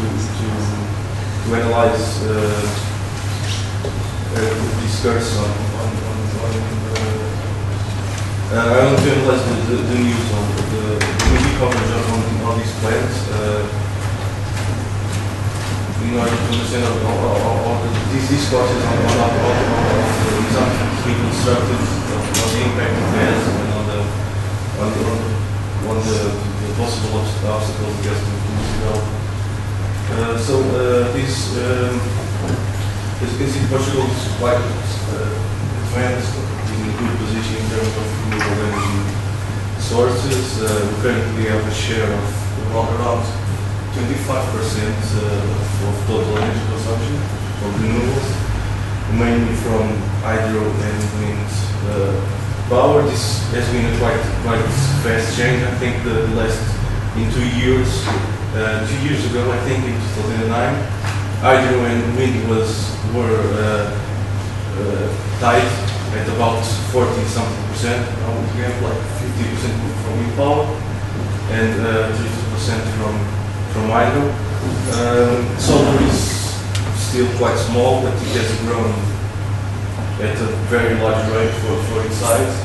analyze discourse on I want to analyze the news on the media coverage on these plans in order to understand these discourses on these articles being constructed, on the impact it has, and on the possible obstacles against the development. This, as you can see, Portugal is quite advanced, in a good position in terms of renewable energy sources. We currently have a share of around 25% of total energy consumption of renewables, mainly from hydro and wind power. This has been a quite fast change. I think the last in 2 years, 2 years ago, I think in 2009, hydro and wind were tied at about 40-something%. Now we have like 50% from wind power and 30% from hydro. Solar is still quite small, but it has grown at a very large rate for its size.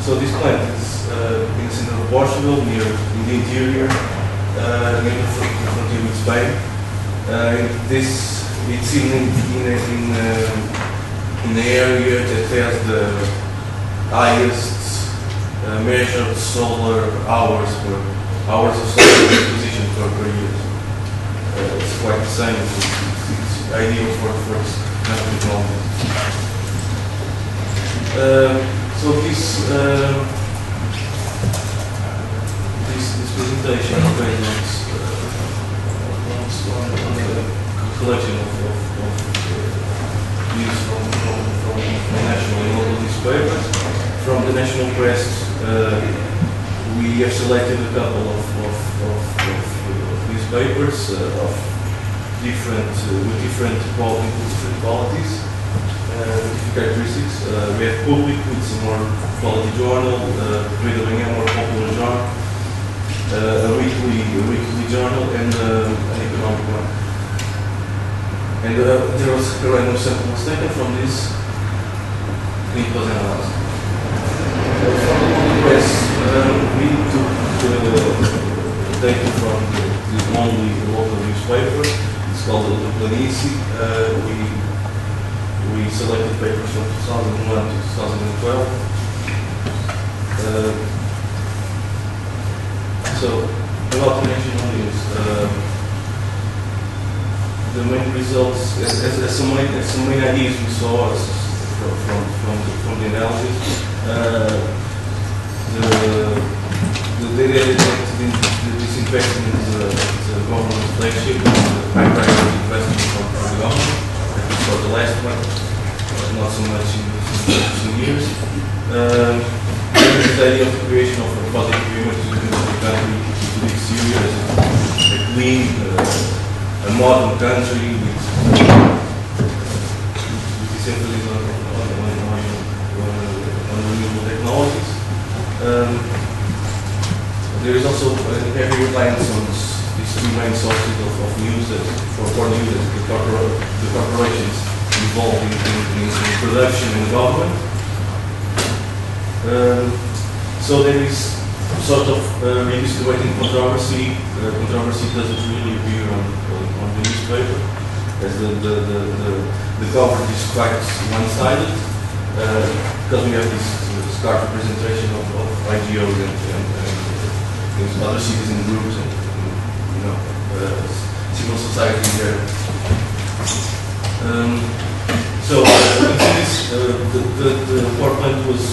So this plant is in the center of Portugal, in the interior, near the frontier with Spain. It's in an area that has the highest measured solar hours of solar exposition per year. It's quite the same. It's ideal for this kind of technology. So this presentation is based on the collection of news from national and local newspapers. From the national press, we have selected a couple of newspapers with different qualities, different characteristics. We have public with some more quality journal, reading a more popular journal, a weekly journal, and an economic one. And there was a random sample was taken from this, and it was analyzed. From the press, we took data from the only local newspaper. It's called the Planicie. We selected papers from 2001 to 2012. So, about the national news, the main results, as some main ideas we saw from the analysis, the data detected in this investment is a government flagship, high priority investment for the government, at least for the last one, not so much in recent years. There is the idea of the creation of a positive image to the country, to be serious, a clean, a modern country with this emphasis on renewable technologies. There is also a heavy reliance on these two main sources of news for news that the corporations involved in production and government. So there is sort of redistributing controversy. Controversy doesn't really appear on the newspaper, as the coverage is quite one-sided, because we have this stark representation of IGOs and other citizen groups, and civil society in there. So the power plant was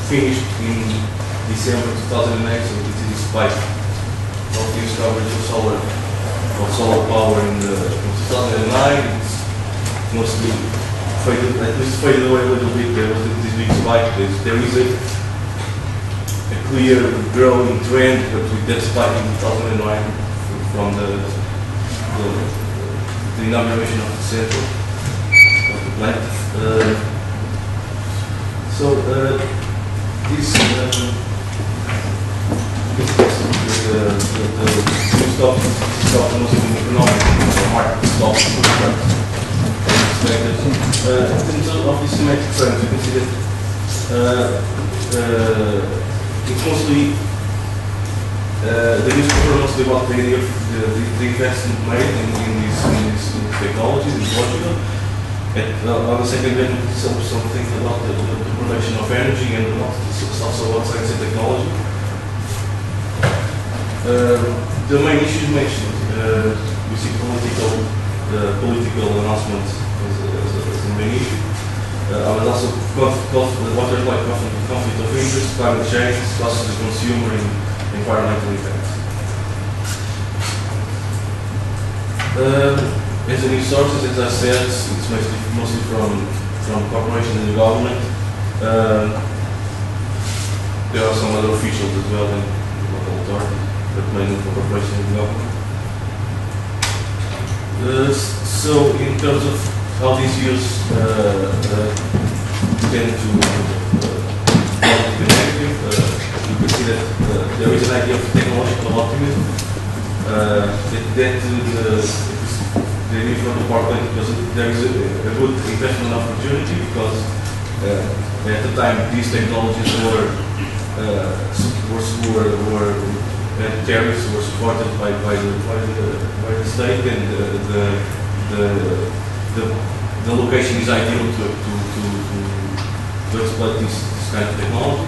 finished in December 2008, so it is despite of the discovery of solar power in 2009. It's mostly faded, at least faded away a little bit. There was this big spike. There is a clear growing trend, but with that spike in 2009 from the inauguration of the center of the plant. This stop must be economic, the market stop. In terms of the symmetric trends, you can see that it's mostly the newspaper mostly about the idea of the investment made in these technologies in Portugal. On the second hand, something about the production of energy and also about science and technology. The main issues mentioned, we see political announcements as a main issue. But also what are like conflict of interest, climate change, cost to the consumer, and environmental effects. As the new sources, as I said, it's mostly from corporations and the government. There are some other officials as well in local authorities, but mainly for corporations and the government. So in terms of how these views tend to be negative, you can see that there is an idea of technological optimism. The need for the power plant because there is a good investment opportunity because at the time these technologies were tariffs were supported by the state, and the location is ideal to exploit this kind of technology,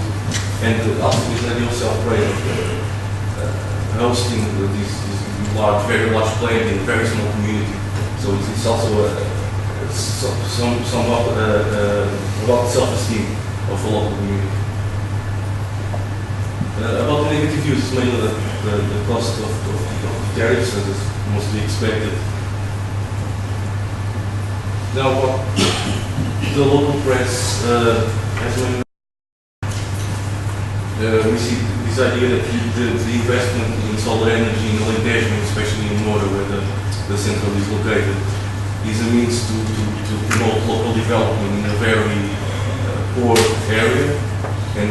and also this idea of self-rate hosting these very large plant in a very small community. So it's also somewhat about self-esteem of a local community. About the negative views, it's mainly the cost of tariffs, as is mostly expected. Now, what the local press has been, we see this idea that the investment in solar energy in Alentejo, especially in Horta, where the central is located, is a means to promote local development in a very poor area and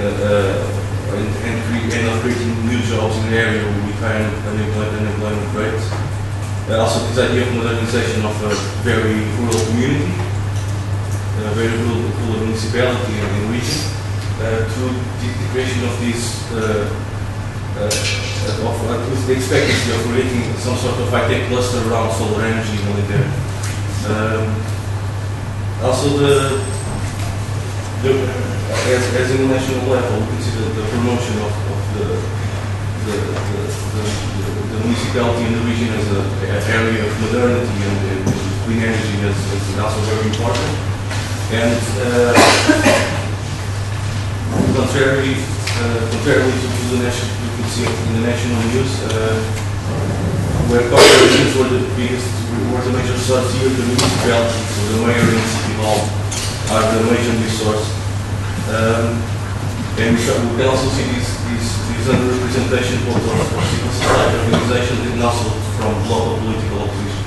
not creating new jobs in the area with high unemployment rates. Also, this idea of modernization of a very rural community, a very rural municipality and region, through the creation of this, with the expectancy of creating some sort of high-tech cluster around solar energy in there. Also, as in the national level, we can see the promotion of the municipality and the region as an area of modernity and clean energy is also very important. And contrarily to the national, you can see in the national news, where corporations were the major source here, the municipality, so the mayor and city hall are the major resource. And we can also see this underrepresentation both of civil society organizations and also from local political opposition.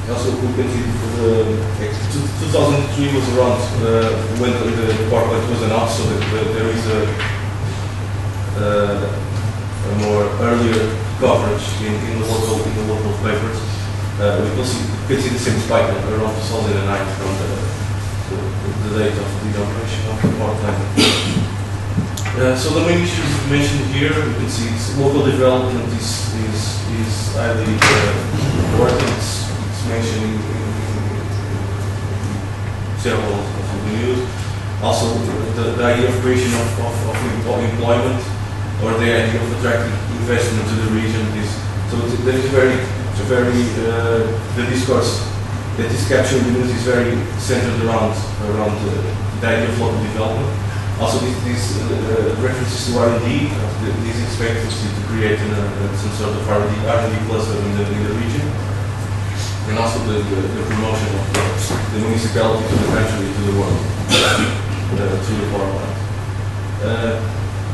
Also, we can see 2003 was around when the power plant was announced, so that there is a more earlier coverage in the local papers. We can see the same spike around 2009 from the date of the inauguration of the power plant. So the main issues mentioned here, we can see local development is highly important. It's mentioned in several of the news. Also, the idea of creation of employment or the idea of attracting investment to the region. There is the discourse that is captured in the news is very centered around the idea of local development. Also, these references to R&D, these expectancy to create some sort of R&D cluster in the region, and also the promotion of the municipality to the country, to the world, through the power plant.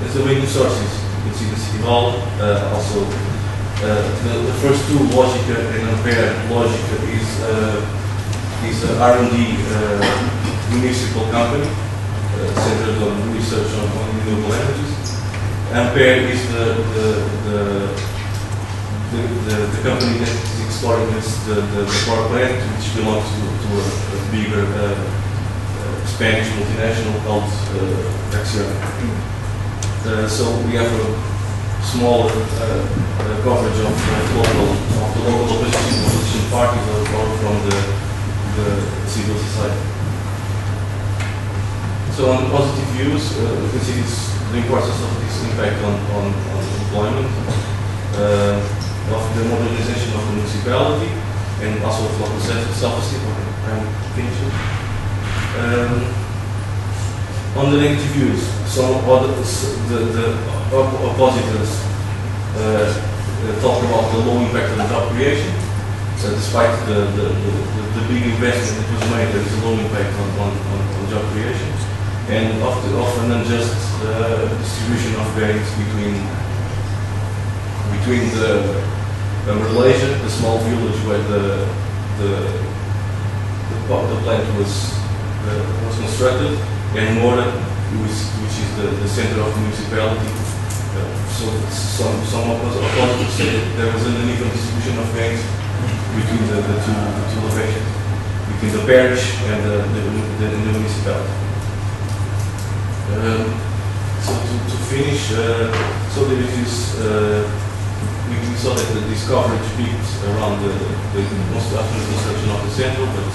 As the main sources, you can see the city hall. Also, the first two, Logica and Ampere. Logica is an R&D municipal company centered on research on renewable energies. Ampere is the company that is exploring the power plant, which belongs to a bigger Spanish multinational called Acciona. So we have a smaller coverage of the local opposition parties or from the civil society. So on positive views, we can see the importance of this impact on employment, of the modernization of the municipality, and also of local self-esteem. I'm finishing. On the negative views, some the oppositors talk about the low impact on job creation. Despite the big investment that was made, there is a low impact on job creation, and often unjust distribution of gains between Malaysia, the small village where the plant was constructed, and Mora, which is the center of the municipality. So some oppositors say that there was an uneven distribution of gains between the two locations, between the parish and the municipality. So to finish, so there is this. We saw that this coverage peaked around the construction of the central, but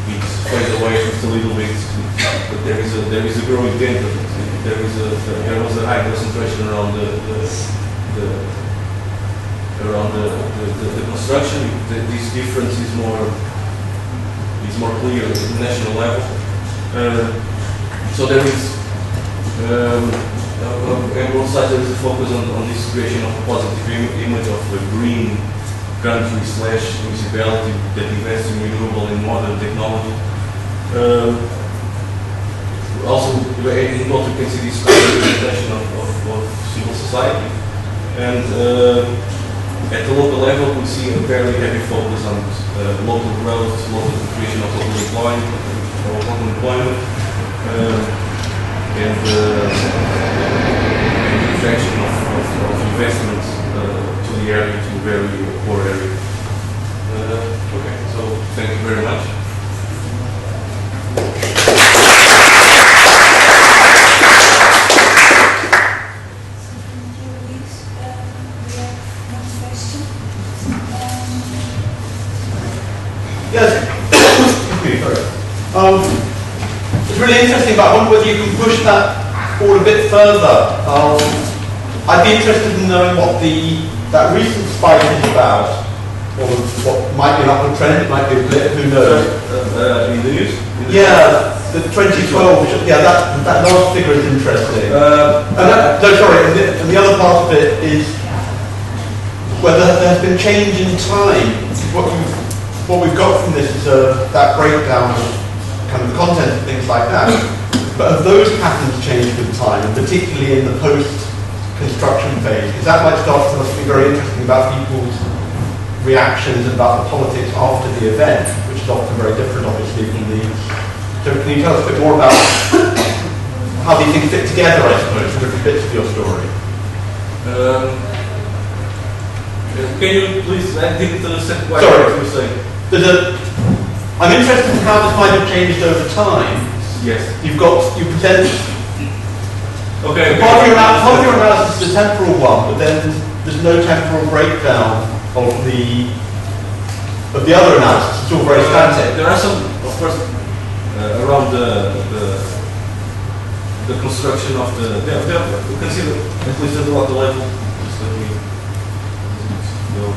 it fades away just a little bit. But there is a growing trend of it. There was a high concentration around the construction. This difference is more clear at the national level. So there is. On both sides there is a focus on this creation of a positive image of a green country / municipality that invests in renewable and modern technology. Also, in what you can see this representation of civil society, and at the local level we see a very heavy focus on local growth, local creation of local employment, and the attraction of investment to the area, to a very poor area. Okay, so thank you very much. Yes. It's really interesting, but I wonder whether you can push that forward a bit further. I'd be interested in knowing what that recent spike is about, or what might be an upward trend, it might be a blip, who knows? In the news? Yeah, the 2012, which, yeah, that last figure is interesting. And the other part of it is whether there's been change in time. What we've got from this is that breakdown of kind of the content of things like that. But have those patterns changed with time, and particularly in the post-construction phase? Because that might start to be very interesting about people's reactions and about the politics after the event, which is often very different, obviously, from the... So can you tell us a bit more about how these things fit together, I suppose, different bits of your story? Can you please, I didn't understand quite what you were saying. I'm interested in how this might have changed over time. Yes. You present. Okay. Part of your analysis is a temporal one, but then there's no temporal breakdown of the other analysis. It's all very static. There are some, of course, around the the construction of the, you can see at least at the water level. Just let me go.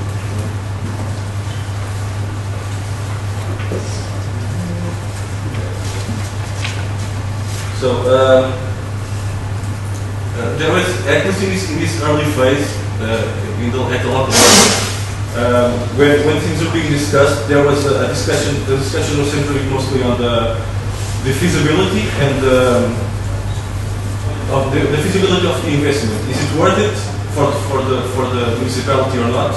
So there was, at least in this early phase, at the local level, when things were being discussed, there was a discussion. The discussion was centered mostly on the feasibility and of the feasibility of the investment. Is it worth it for the municipality or not?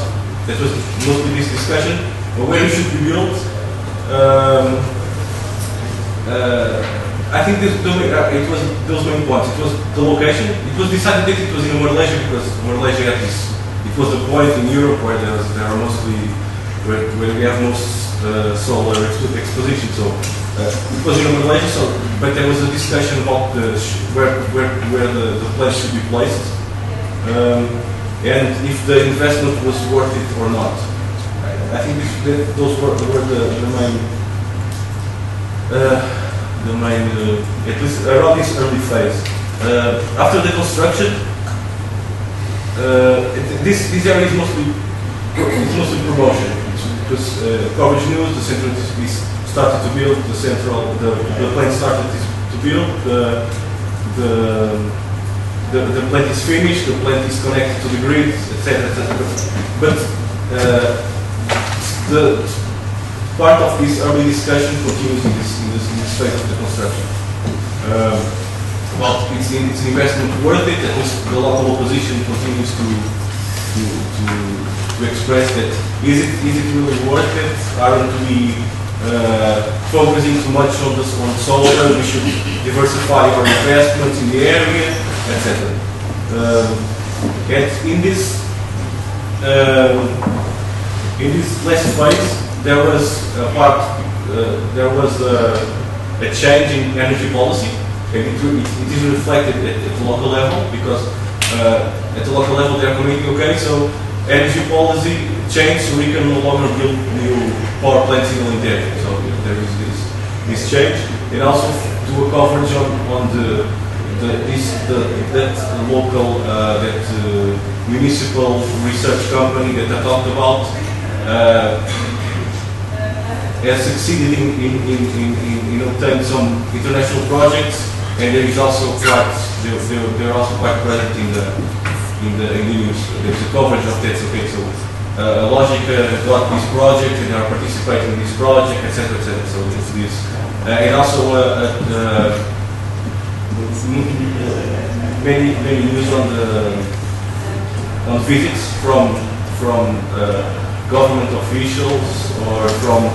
That was mostly this discussion. Where it should be built. I think it was those main points. It was the location. It was decided that it was in Malaysia because Malaysia had this. It was the point in Europe where there are mostly where we have most solar exposition. So it was in Malaysia. So, but there was a discussion about where the place should be placed, and if the investment was worth it or not. I think those were the main, at least around this early phase. After the construction, this area is mostly promotion. It was coverage news. The central started to build. The plant started to build. The plant is finished. The plant is connected to the grid, etc., etc. But the part of this early discussion continues in this phase of the construction. Well, it's an investment worth it. At least the local opposition continues to express that is it really worth it? Aren't we focusing too much on solar? We should diversify our investments in the area, etc. And in this last phase, there was a change in energy policy, and it is reflected at the local level because at the local level they are committing, okay, so energy policy changed, so we can no longer build new power plants in Alentejo. So there is this change, and also do a coverage on that local municipal research company that I talked about. Has succeeded in obtaining some international projects, and there is also they're also quite present in the news. There's a coverage of that. Okay, so Logica got this project and are participating in this project, etc., etc. So it's this, and also many news on visits from government officials or from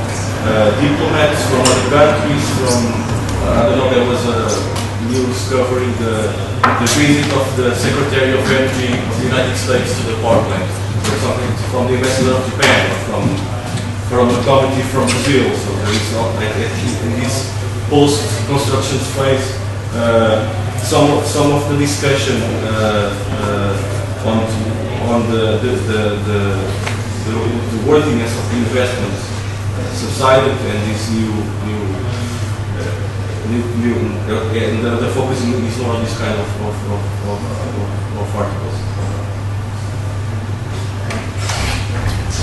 diplomats from other countries. I don't know, there was a news covering the visit of the Secretary of Energy of the United States to the power plant. Or something from the ambassador of Japan, or from the committee from Brazil. So there is not in this post-construction phase some of the discussion on the worthiness of the investments subsided, and this and the focus is more on this kind of articles. I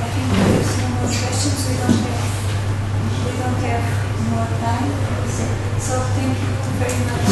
think there's no more questions. We don't have more time. So thank you very much.